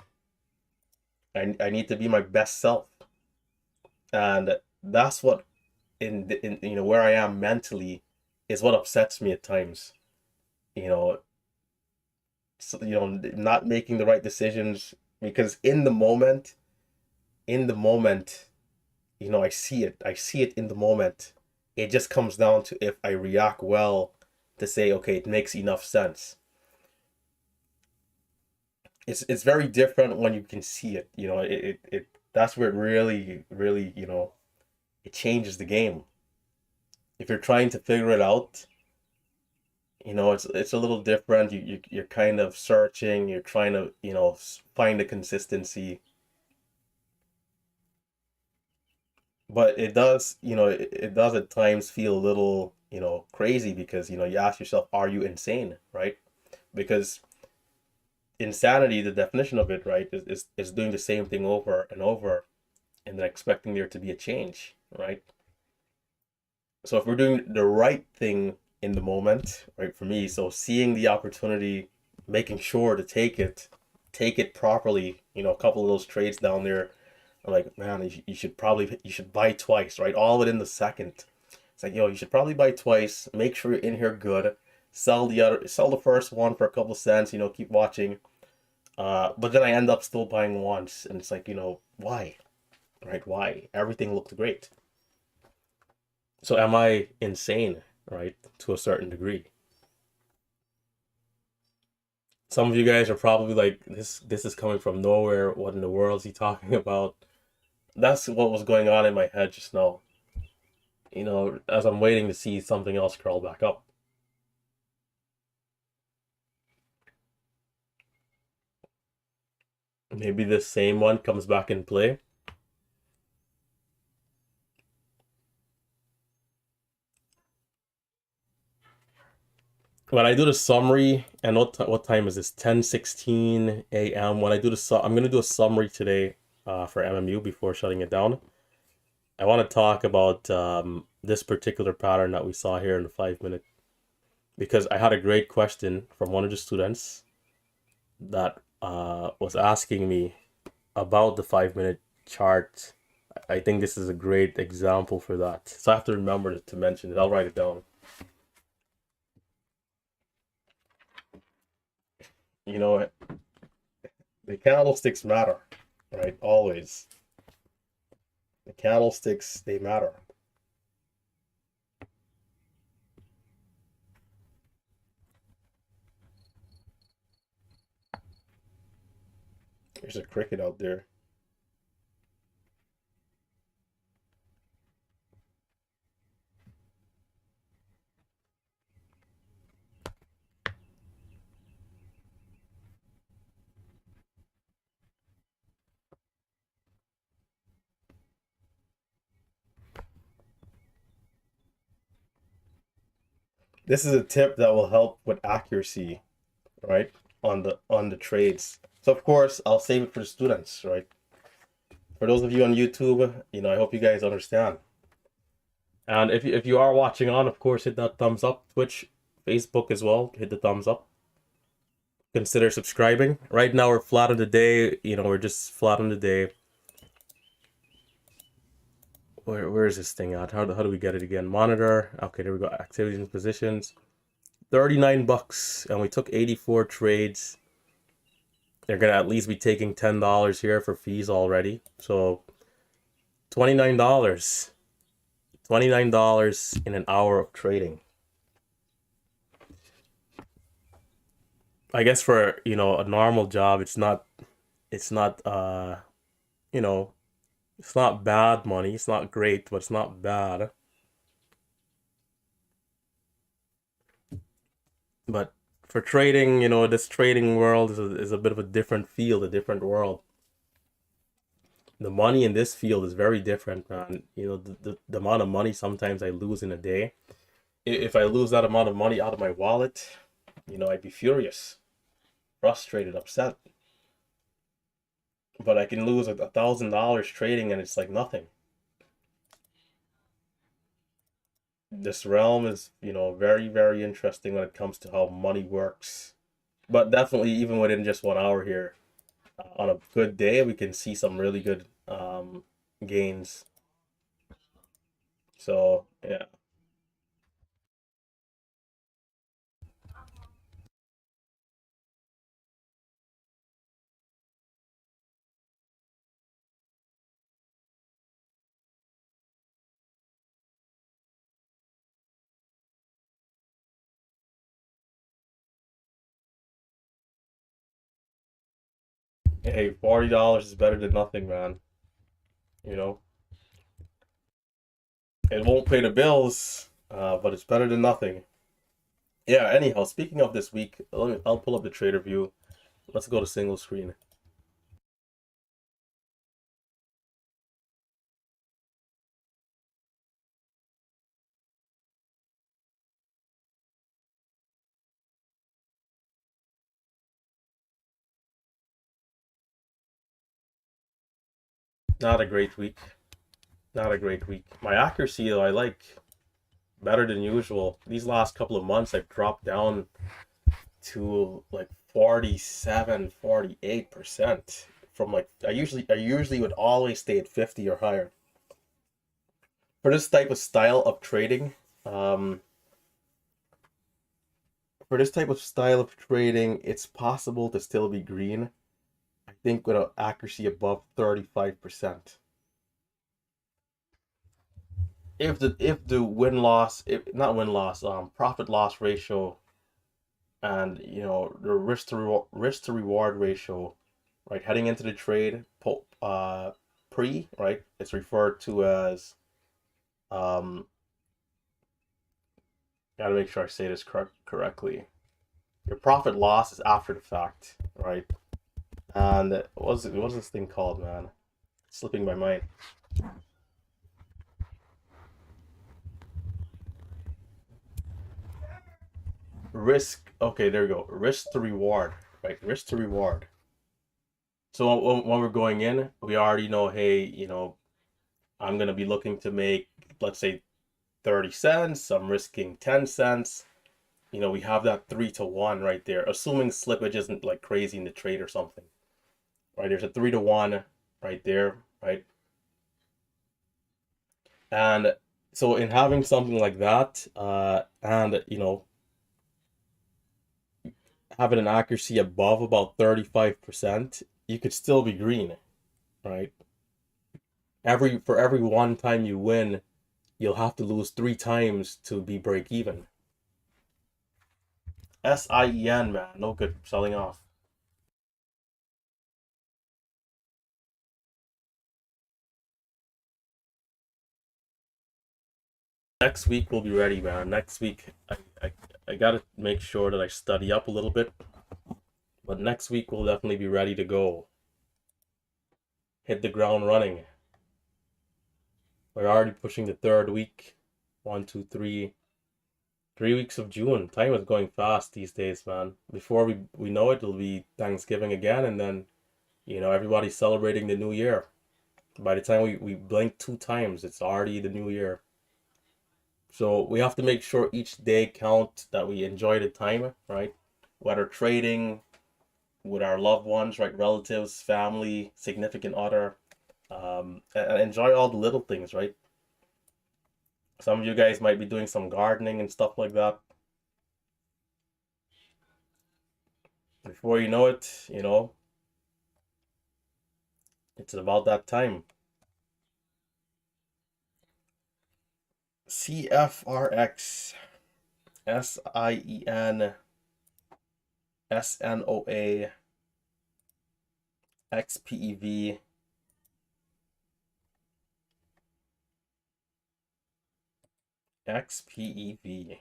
[SPEAKER 1] I need to be my best self. And that's what, where I am mentally, is what upsets me at times. You know, so, not making the right decisions because in the moment, I see it in the moment. It just comes down to if I react well to say, okay, it makes enough sense. It's very different when you can see it. It that's where it really, really, it changes the game. If you're trying to figure it out, it's a little different. You're kind of searching, you're trying to, find a consistency. But it does at times feel a little, crazy because, you ask yourself, are you insane, right? Because insanity, the definition of it, right, is doing the same thing over and over and then expecting there to be a change, right? So if we're doing the right thing in the moment, right, for me, so seeing the opportunity, making sure to take it properly, a couple of those trades down there, I'm like, man, you should buy twice, right? All within the second. It's like, you should probably buy twice, make sure you're in here good, sell the first one for a couple cents, keep watching. But then I end up still buying once, and it's like, why? Right? Why? Everything looked great. So am I insane, right? To a certain degree. Some of you guys are probably like, this is coming from nowhere. What in the world is he talking about? That's what was going on in my head just now. As I'm waiting to see something else crawl back up. Maybe this same one comes back in play. When I do the summary, and what time is this? 10:16 a.m. When I do I'm gonna do a summary today for MMU before shutting it down. I want to talk about this particular pattern that we saw here in the 5 minute because I had a great question from one of the students that was asking me about the 5 minute chart. I think this is a great example for that. So I have to remember to mention it. I'll write it down. You know, the candlesticks matter, right? Always. The candlesticks, they matter. There's a cricket out there. This is a tip that will help with accuracy, right? On the trades. So of course, I'll save it for the students, right? For those of you on YouTube, I hope you guys understand. And if you are watching on, of course, hit that thumbs up. Twitch, Facebook as well, hit the thumbs up. Consider subscribing. Right now we're flat on the day. We're just flat on the day. Where is this thing at? How do we get it again? Monitor. Okay, there we go. Activities and positions. $39, and we took 84 trades. They're gonna at least be taking $10 here for fees already. So $29. $29 in an hour of trading. I guess for a normal job, it's not it's not bad money. It's not great, but it's not bad. But for trading, this trading world is a bit of a different field, a different world. The money in this field is very different, man. The amount of money sometimes I lose in a day. If I lose that amount of money out of my wallet, I'd be furious, frustrated, upset. but I can lose $1,000 trading and it's like nothing. This realm is, very, very interesting when it comes to how money works. But definitely, even within just 1 hour here, on a good day, we can see some really good gains. So, yeah. Hey, $40 is better than nothing, man. You know, it won't pay the bills, but it's better than nothing. Yeah, anyhow, speaking of this week, I'll pull up the trader view. Let's go to single screen. Not a great week. Not a great week. My accuracy, though, I like better than usual. These last couple of months, I've dropped down to like 47, 48% from like I usually would always stay at 50 or higher. For this type of style of trading, um, it's possible to still be green. I think with an accuracy above 35%. If the win loss, if not win loss, profit loss ratio and the risk to reward ratio, right, heading into the trade, pre, right, it's referred to as um gotta make sure I say this correctly. Your profit loss is after the fact, right? And what's this thing called, man? It's slipping my mind. Risk. Okay, there we go. Risk to reward, right? Risk to reward. So when we're going in, we already know, hey, I'm gonna be looking to make, let's say, 30 cents. I'm risking 10 cents. We have that 3 to 1 right there, assuming slippage isn't like crazy in the trade or something, right? There's a 3 to 1 right there, right? And so in having something like that, and having an accuracy above about 35%, you could still be green, right? For every one time you win, you'll have to lose 3 times to be break even. SIEN, man, no good selling off. Next week we'll be ready, man. Next week I gotta make sure that I study up a little bit, but next week we'll definitely be ready to go. Hit the ground running. We're already pushing the third week. One, two, three. 3 weeks of June. Time is going fast these days, man. Before we know it, it'll be Thanksgiving again, and then everybody's celebrating the new year. By the time we blink 2 times, it's already the new year. So we have to make sure each day count, that we enjoy the time, right? Whether trading with our loved ones, right? Relatives, family, significant other, and enjoy all the little things, right? Some of you guys might be doing some gardening and stuff like that. Before you know it, it's about that time. CFRX, SIEN, SNOA, XPEV, XPEV.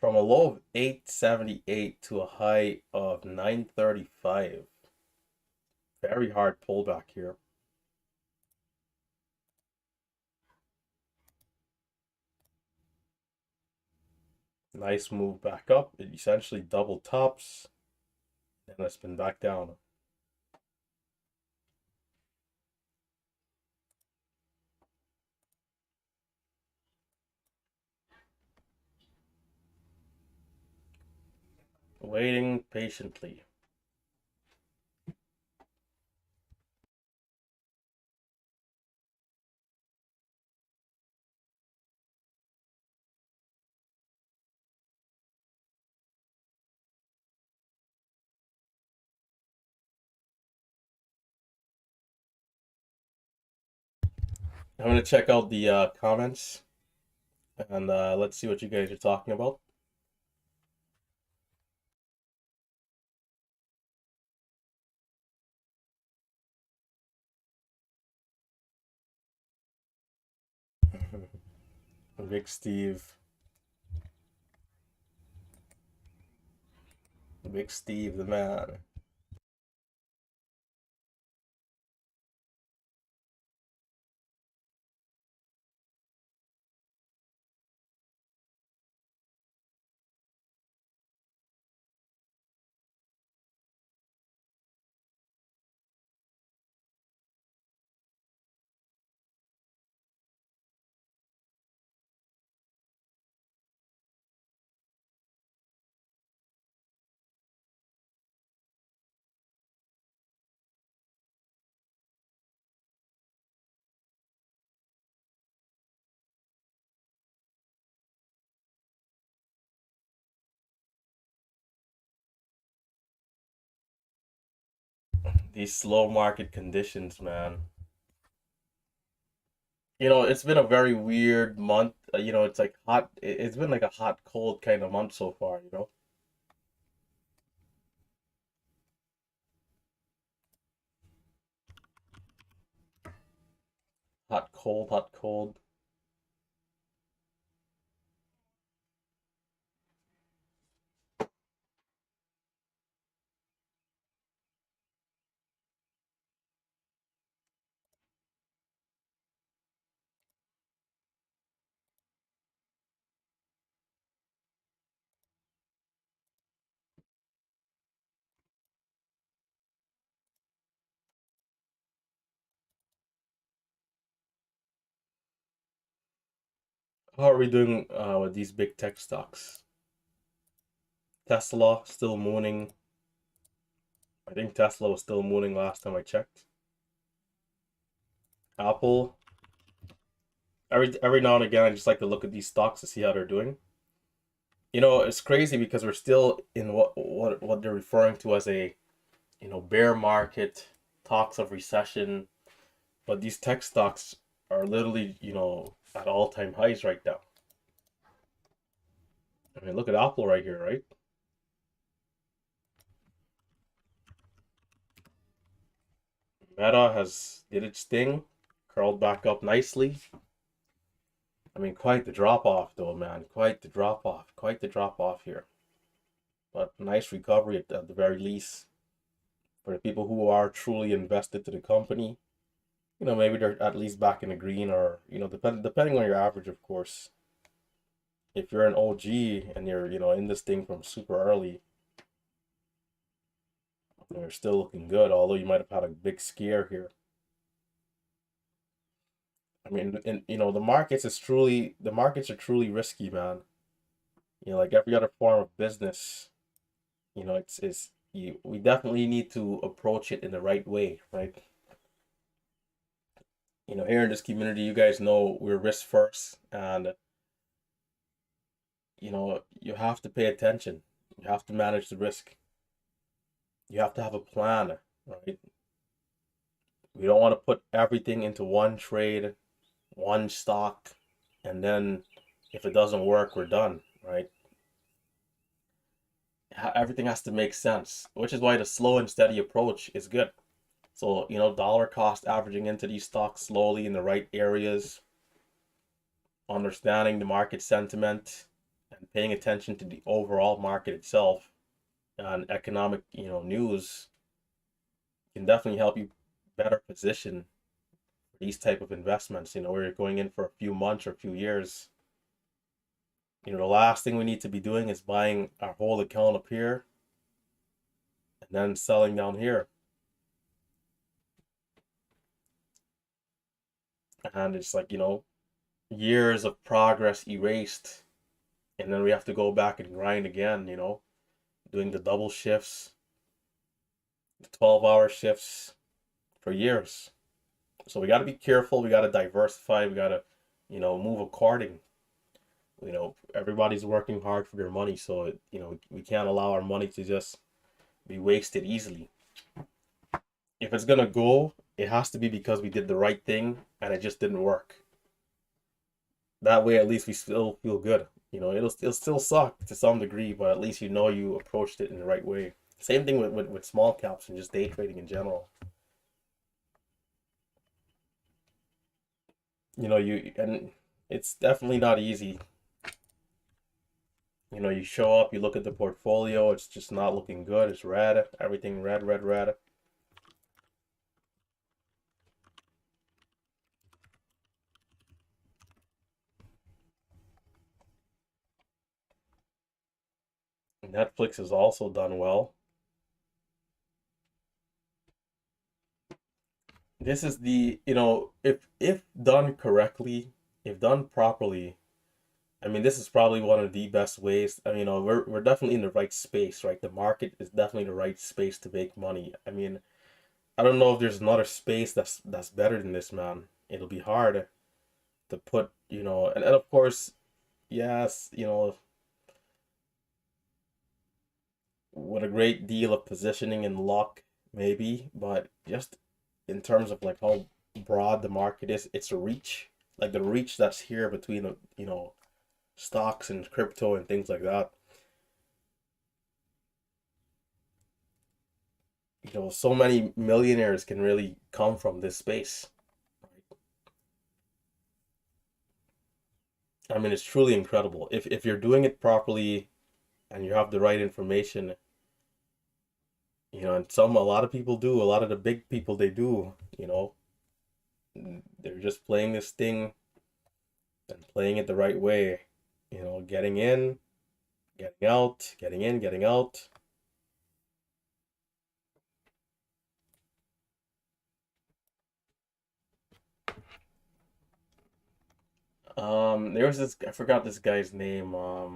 [SPEAKER 1] From a low of 878 to a high of 935. Very hard pullback here. Nice move back up. It essentially double tops. and it's been back down. Waiting patiently. I'm gonna check out the comments and let's see what you guys are talking about. Big Steve. Big Steve, the man. These slow market conditions, man. It's been a very weird month. It's like hot. It's been like a hot, cold kind of month so far. Hot, cold, hot, cold. How are we doing with these big tech stocks? Tesla still mooning. I think Tesla was still mooning last time I checked. Apple. Every now and again, I just like to look at these stocks to see how they're doing. It's crazy because we're still in what they're referring to as a bear market, talks of recession, but these tech stocks are literally at all-time highs right now. I mean, look at Apple right here, right? Meta has did its thing, curled back up nicely. I mean, quite the drop off though, man. Quite the drop off. Quite the drop off here. But nice recovery at the very least for the people who are truly invested to the company. Maybe they're at least back in the green, or depending on your average, of course. If you're an OG and you're in this thing from super early, you're still looking good. Although you might have had a big scare here. I mean, and the markets are truly risky, man. Like every other form of business, we definitely need to approach it in the right way, right? Here in this community, you guys know we're risk first, and you have to pay attention. You have to manage the risk. You have to have a plan, right? We don't want to put everything into one trade, one stock, and then if it doesn't work, we're done, right? Everything has to make sense, which is why the slow and steady approach is good. So, dollar cost averaging into these stocks slowly in the right areas, understanding the market sentiment, and paying attention to the overall market itself and economic, news can definitely help you better position for these type of investments, where you're going in for a few months or a few years. The last thing we need to be doing is buying our whole account up here and and then selling down here. And it's like, years of progress erased. And then we have to go back and grind again, doing the double shifts, the 12-hour shifts for years. So we got to be careful. We got to diversify. We got to, move according. Everybody's working hard for their money. So, we can't allow our money to just be wasted easily. If it's going to go, it has to be because we did the right thing and it just didn't work. That way, at least we still feel good. It'll still suck to some degree, but at least you approached it in the right way. Same thing with small caps and just day trading in general. And it's definitely not easy. You show up, you look at the portfolio, it's just not looking good. It's red, everything red, red, red. Netflix has also done well. This is if done correctly, if done properly, I mean, this is probably one of the best ways. I mean, we're definitely in the right space, right? The market is definitely the right space to make money. I mean, I don't know if there's another space that's better than this, man. It'll be hard to put, and of course, yes, with a great deal of positioning and luck, maybe, but just in terms of like how broad the market is, it's a reach, like the reach that's here between the, stocks and crypto and things like that. So many millionaires can really come from this space. I mean, it's truly incredible. If you're doing it properly and you have the right information, and a lot of people do, a lot of the big people, they do, they're just playing this thing and playing it the right way, getting in, getting out, getting in, getting out. There was this, I forgot this guy's name. I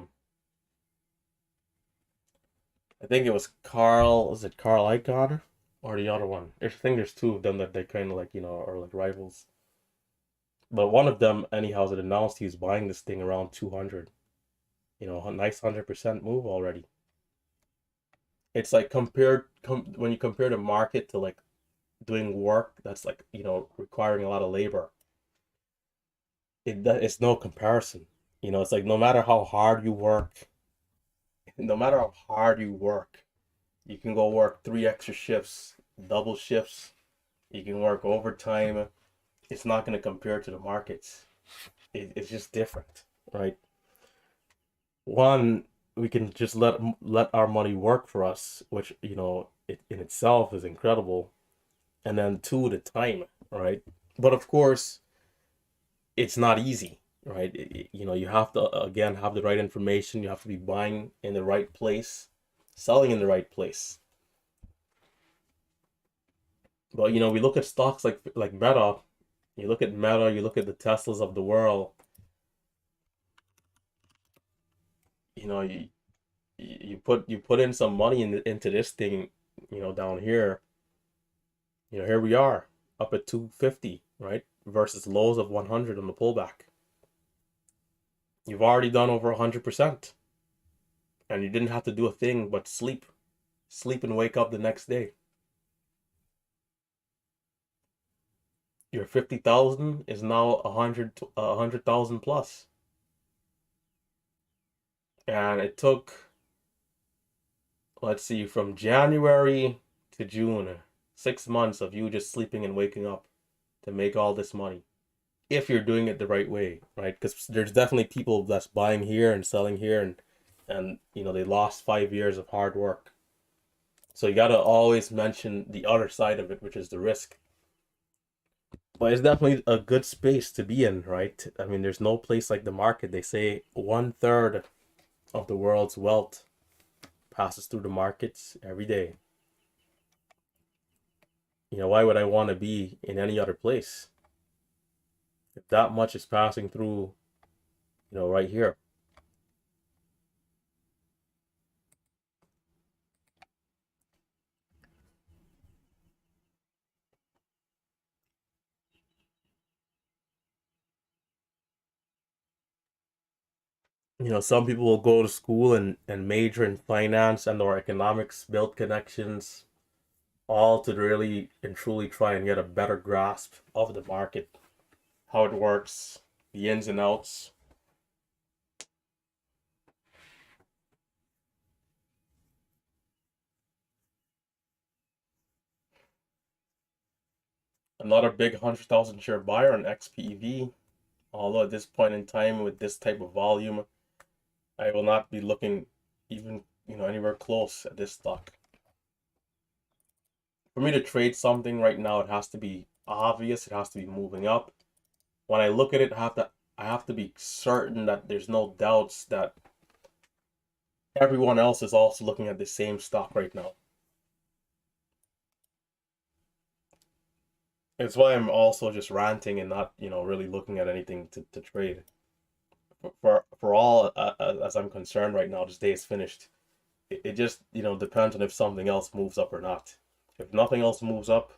[SPEAKER 1] think it was Carl. Is it Carl Icahn or the other one? I think there's two of them that they kind of like, are like rivals. But one of them, anyhow, had announced he's buying this thing around 200. A nice 100% move already. It's like when you compare the market to like doing work that's like, requiring a lot of labor. It's no comparison. It's like no matter how hard you work, no matter how hard you work, you can go work 3 extra shifts, double shifts. You can work overtime. It's not going to compare to the markets. It's just different, right? One, we can just let our money work for us, which it in itself is incredible. And then two, the time, right? But of course, it's not easy, right? You have to again have the right information. You have to be buying in the right place, selling in the right place. But we look at stocks like Meta. You look at Meta. You look at the Teslas of the world. You you put in some money into this thing. Down here. Here we are up at 250, right? Versus lows of 100 on the pullback. You've already done over 100%, and you didn't have to do a thing but sleep and wake up the next day. Your 50,000 is now 100,000 plus. And it took, let's see, from January to June, 6 months of you just sleeping and waking up to make all this money. If you're doing it the right way, right? Because there's definitely people that's buying here and selling here, and they lost 5 years of hard work. So you got to always mention the other side of it, which is the risk. But it's definitely a good space to be in, right? I mean, there's no place like the market. They say 1/3 of the world's wealth passes through the markets every day. why would I want to be in any other place if that much is passing through, right here? Some people will go to school and major in finance and or economics, build connections, all to really and truly try and get a better grasp of the market, how it works, the ins and outs. Another big 100,000 share buyer on XPEV. Although at this point in time, with this type of volume, I will not be looking even anywhere close at this stock. For me to trade something right now, it has to be obvious. It has to be moving up. When I look at it, I have to be certain that there's no doubts that everyone else is also looking at the same stock right now. It's why I'm also just ranting and not, really looking at anything to trade. For all as I'm concerned right now, this day is finished. It just, depends on if something else moves up or not. If nothing else moves up,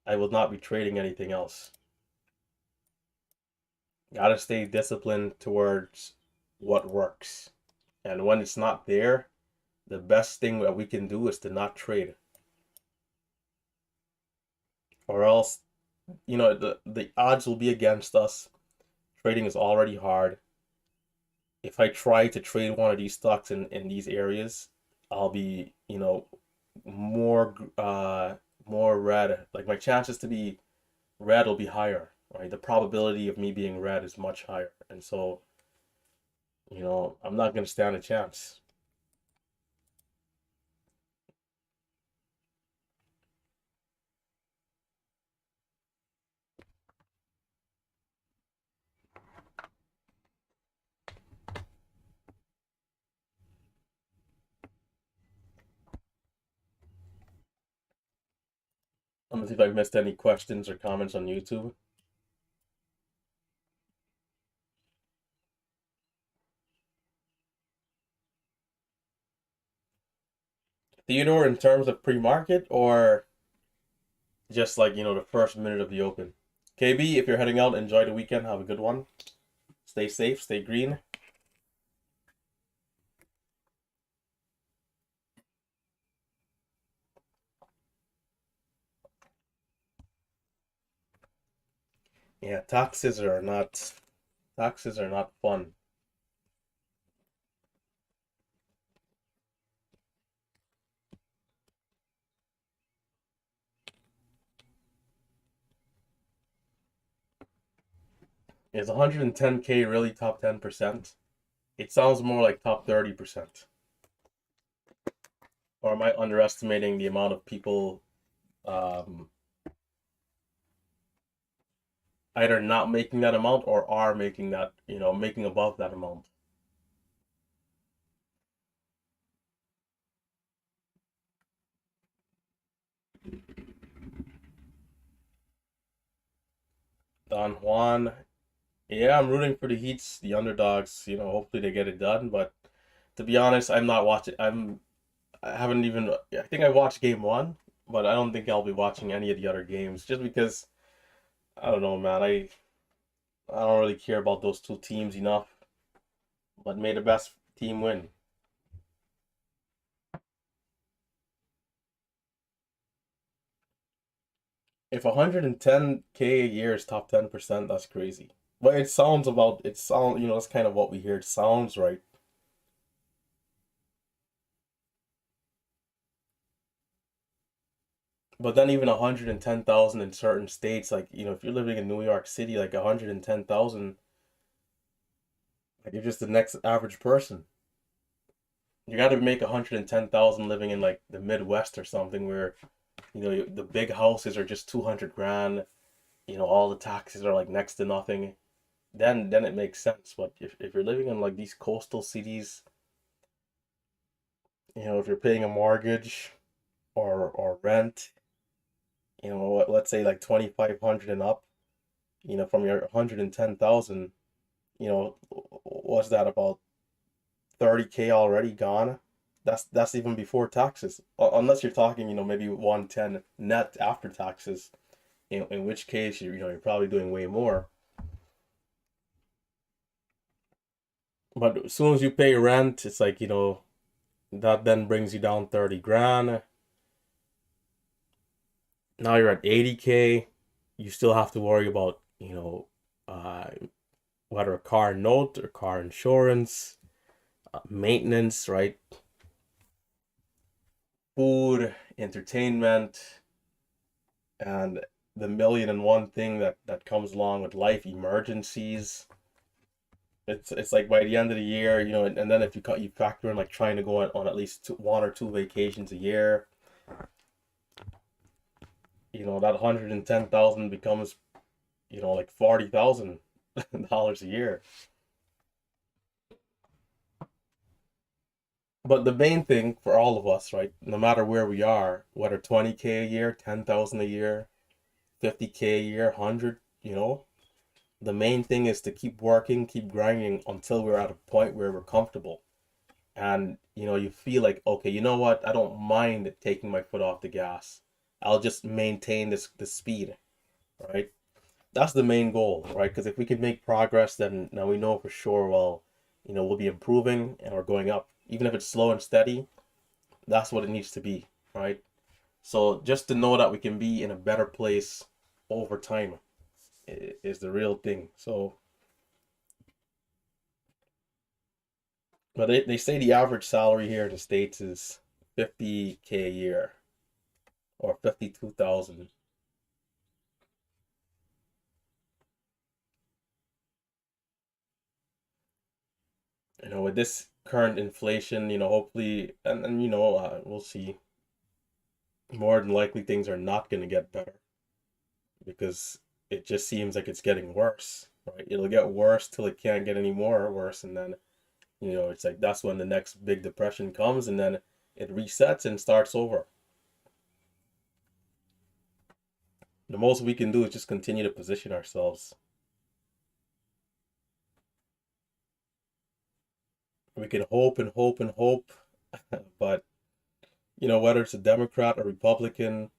[SPEAKER 1] I will not be trading anything else. Gotta stay disciplined towards what works. And when it's not there, the best thing that we can do is to not trade. Or else, the odds will be against us. Trading is already hard. If I try to trade one of these stocks in these areas, I'll be, more more red. Like my chances to be red will be higher, right? The probability of me being red is much higher. And so, I'm not gonna stand a chance. Let me see if I missed any questions or comments on YouTube. Theodore, in terms of pre-market or just like, the first minute of the open? KB, if you're heading out, enjoy the weekend. Have a good one. Stay safe, stay green. Yeah, taxes are not fun. Is 110K really top 10%? It sounds more like top 30%. Or am I underestimating the amount of people um, either not making that amount or are making that, making above that amount? Don Juan, yeah, I'm rooting for the Heats, the underdogs. Hopefully they get it done. But to be honest, I'm not watching. I haven't even. I think I watched game one, but I don't think I'll be watching any of the other games just because I don't know, man. I don't really care about those two teams enough. But may the best team win. If 110K a year is top 10%, that's crazy. But that's kind of what we hear. It sounds right. But then even 110,000 in certain states, like, if you're living in New York City, like 110,000, like you're just the next average person. You got to make 110,000 living in like the Midwest or something where, the big houses are just 200 grand, all the taxes are like next to nothing. Then it makes sense. But if you're living in like these coastal cities, if you're paying a mortgage or rent, let's say like 2,500 and up, from your 110,000, what's that, about 30K already gone? That's even before taxes. Unless you're talking, maybe 110 net after taxes, in which case you're probably doing way more. But as soon as you pay rent, it's like, that then brings you down 30 grand. Now you're at 80K. You still have to worry about, uh, whether a car note or car insurance, maintenance, right? Food, entertainment, and the million and one thing that comes along with life, emergencies. It's like by the end of the year, and then if you factor in like trying to go on at least one or two vacations a year, that 110,000 becomes, like $40,000 a year. But the main thing for all of us, right, no matter where we are, whether 20K a year, 10,000 a year, 50K a year, 100, the main thing is to keep working, keep grinding until we're at a point where we're comfortable. And, you feel like, okay, you know what? I don't mind taking my foot off the gas. I'll just maintain this speed, right? That's the main goal, right? Because if we can make progress, then now we know for sure, well, we'll be improving and we're going up. Even if it's slow and steady, that's what it needs to be, right? So just to know that we can be in a better place over time is the real thing. So, but they say the average salary here in the States is 50K a year, or 52,000. With this current inflation, hopefully, and we'll see. More than likely, things are not going to get better because it just seems like it's getting worse, right? It'll get worse till it can't get any more worse, and then it's like that's when the next big depression comes, and then it resets and starts over. The most we can do is just continue to position ourselves. We can hope and hope and hope, but whether it's a Democrat or Republican,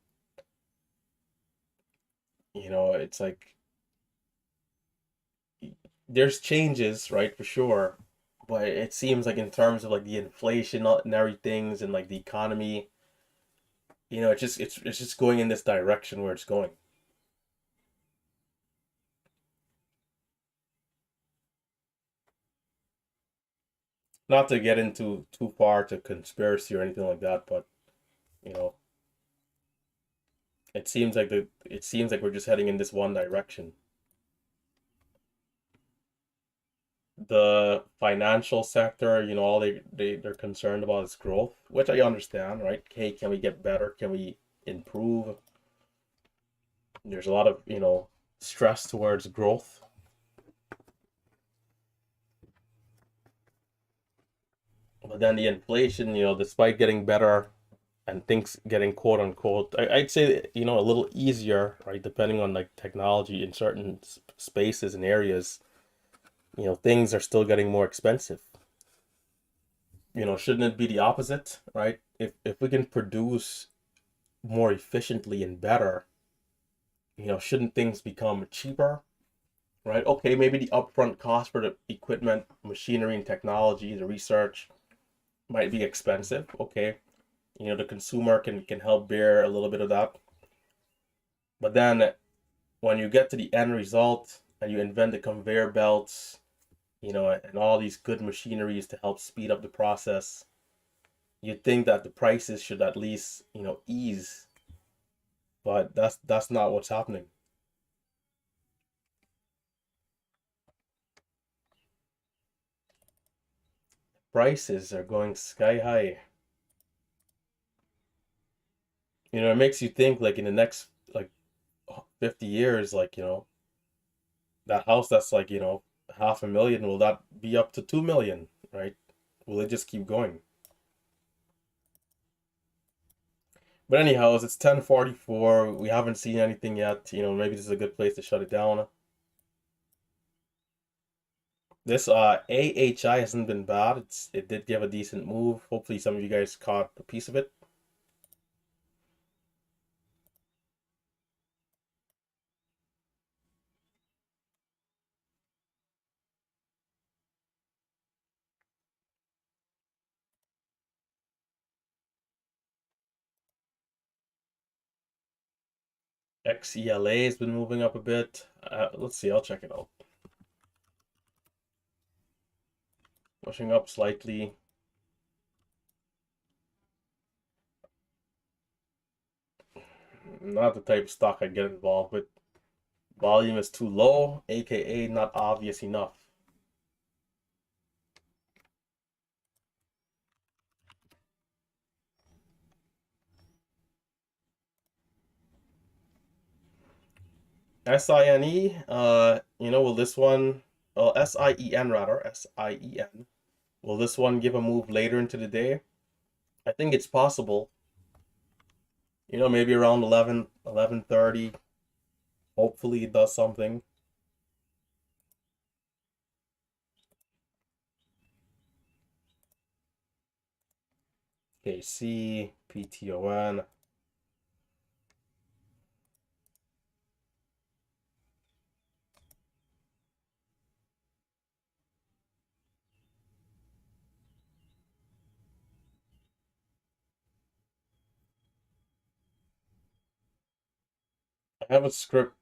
[SPEAKER 1] it's like there's changes, right, for sure. But it seems like in terms of like the inflation and everything, and like the economy, it's just going in this direction where it's going. Not to get into too far to conspiracy or anything like that, but you know, it seems like we're just heading in this one direction. The financial sector, all they're concerned about is growth, which I understand, right? Hey, can we get better? Can we improve? There's a lot of, stress towards growth. But then the inflation, despite getting better and things getting quote unquote, I'd say, a little easier, right? Depending on like technology in certain spaces and areas, things are still getting more expensive. Shouldn't it be the opposite, right? If we can produce more efficiently and better, shouldn't things become cheaper, right? Okay, maybe the upfront cost for the equipment, machinery, and technology, the research might be expensive. Okay, the consumer can help bear a little bit of that. But then when you get to the end result and you invent the conveyor belts, and all these good machineries to help speed up the process, you'd think that the prices should at least, ease. But that's not what's happening. Prices are going sky high. It makes you think like in the next like 50 years, like, that house that's like, 500,000, will that be up to 2 million, right? Will it just keep going? But anyhow, it's 10:44. We haven't seen anything yet. Maybe this is a good place to shut it down. This AHI hasn't been bad. It did give a decent move. Hopefully some of you guys caught a piece of it. XELA has been moving up a bit. Let's see, I'll check it out. Pushing up slightly. Not the type of stock I'd get involved with. Volume is too low, aka not obvious enough. SINE, will this one, well, SIEN rather, SIEN. Will this one give a move later into the day? I think it's possible. Maybe around 11:30. Hopefully it does something. KC, PTON. I have a script.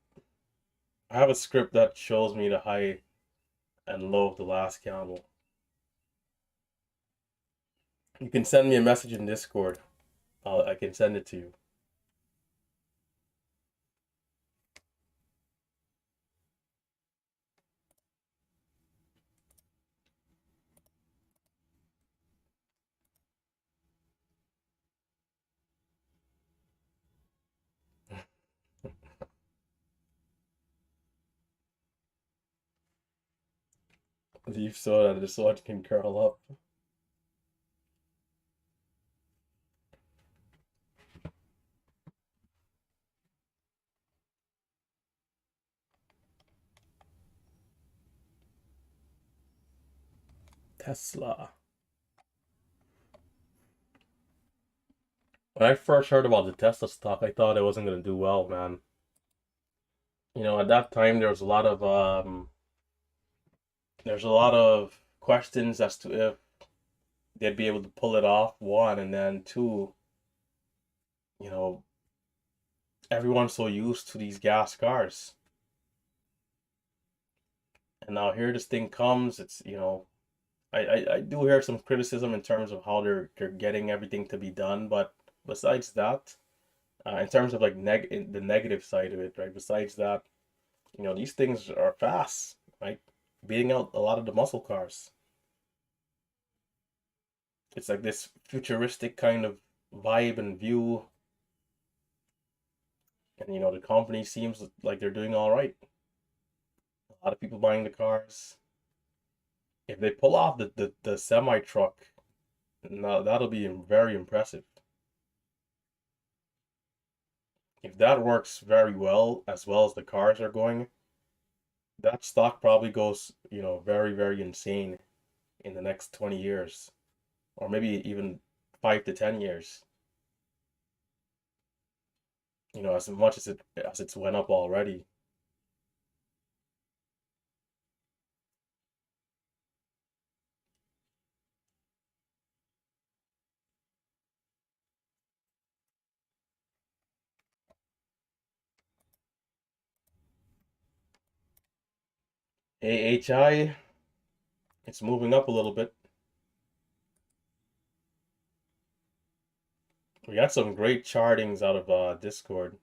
[SPEAKER 1] I have a script that shows me the high and low of the last candle. You can send me a message in Discord. I can send it to you. Leave so that this one can curl up. Tesla. When I first heard about the Tesla stock, I thought it wasn't gonna do well, man. At that time there's a lot of questions as to if they'd be able to pull it off, one, and then two, you know, everyone's so used to these gas cars. And now here this thing comes, I do hear some criticism in terms of how they're getting everything to be done, but besides that, in terms of like the negative side of it, right? Besides that, these things are fast, right? Beating out a lot of the muscle cars. It's like this futuristic kind of vibe and view, and the company seems like they're doing all right. A lot of people buying the cars. If they pull off the semi truck, now that'll be very impressive. If that works very well as the cars are going, that stock probably goes, very, very insane in the next 20 years, or maybe even 5 to 10 years. As much as it's went up already. AHI, it's moving up a little bit. We got some great chartings out of Discord.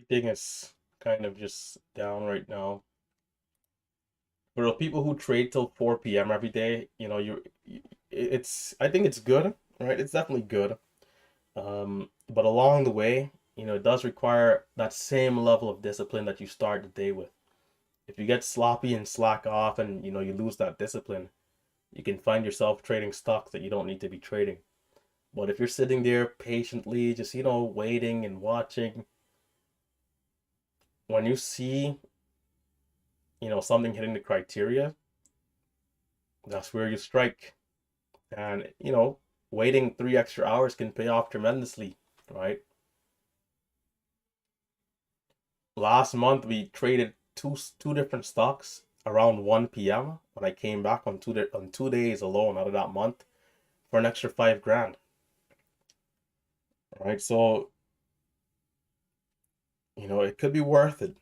[SPEAKER 1] Everything is kind of just down right now. For the people who trade till 4 p.m. every day, I think it's good, right? It's definitely good. But along the way, it does require that same level of discipline that you start the day with. If you get sloppy and slack off and you lose that discipline, you can find yourself trading stocks that you don't need to be trading. But if you're sitting there patiently, just waiting and watching, when you see something hitting the criteria, that's where you strike. And waiting 3 extra hours can pay off tremendously, right? Last month we traded two different stocks around 1 p.m. when I came back on 2 days alone out of that month for an extra 5 grand. Right? So, it could be worth it.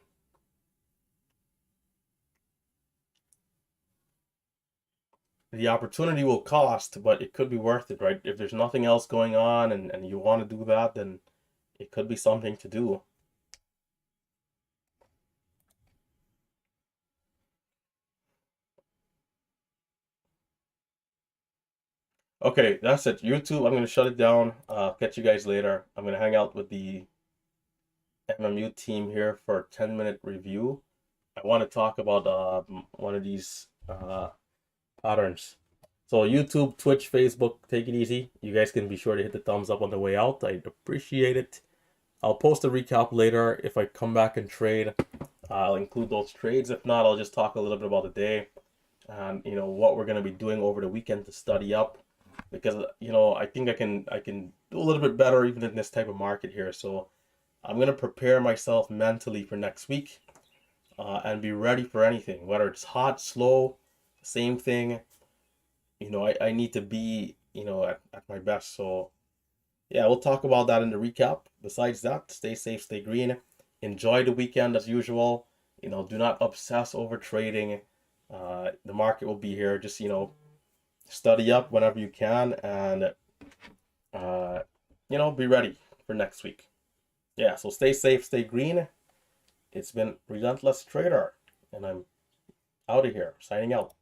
[SPEAKER 1] The opportunity will cost, but it could be worth it, right? If there's nothing else going on and you want to do that, then it could be something to do. Okay, that's it. YouTube, I'm going to shut it down. Catch you guys later. I'm going to hang out with the MMU team here for a 10-minute review. I want to talk about one of these patterns. So YouTube, Twitch, Facebook, take it easy. You guys can be sure to hit the thumbs up on the way out. I'd appreciate it. I'll post a recap later. If I come back and trade, I'll include those trades. If not, I'll just talk a little bit about the day and what we're going to be doing over the weekend to study up, because I think I can do a little bit better even in this type of market here. So I'm going to prepare myself mentally for next week and be ready for anything, whether it's hot, slow, same thing. I need to be at my best. So yeah, we'll talk about that in the recap. Besides that, stay safe, stay green, enjoy the weekend as usual. Do not obsess over trading. The market will be here. Just study up whenever you can, and be ready for next week. Yeah, so stay safe, stay green. It's been Relentless Trader, and I'm out of here, signing out.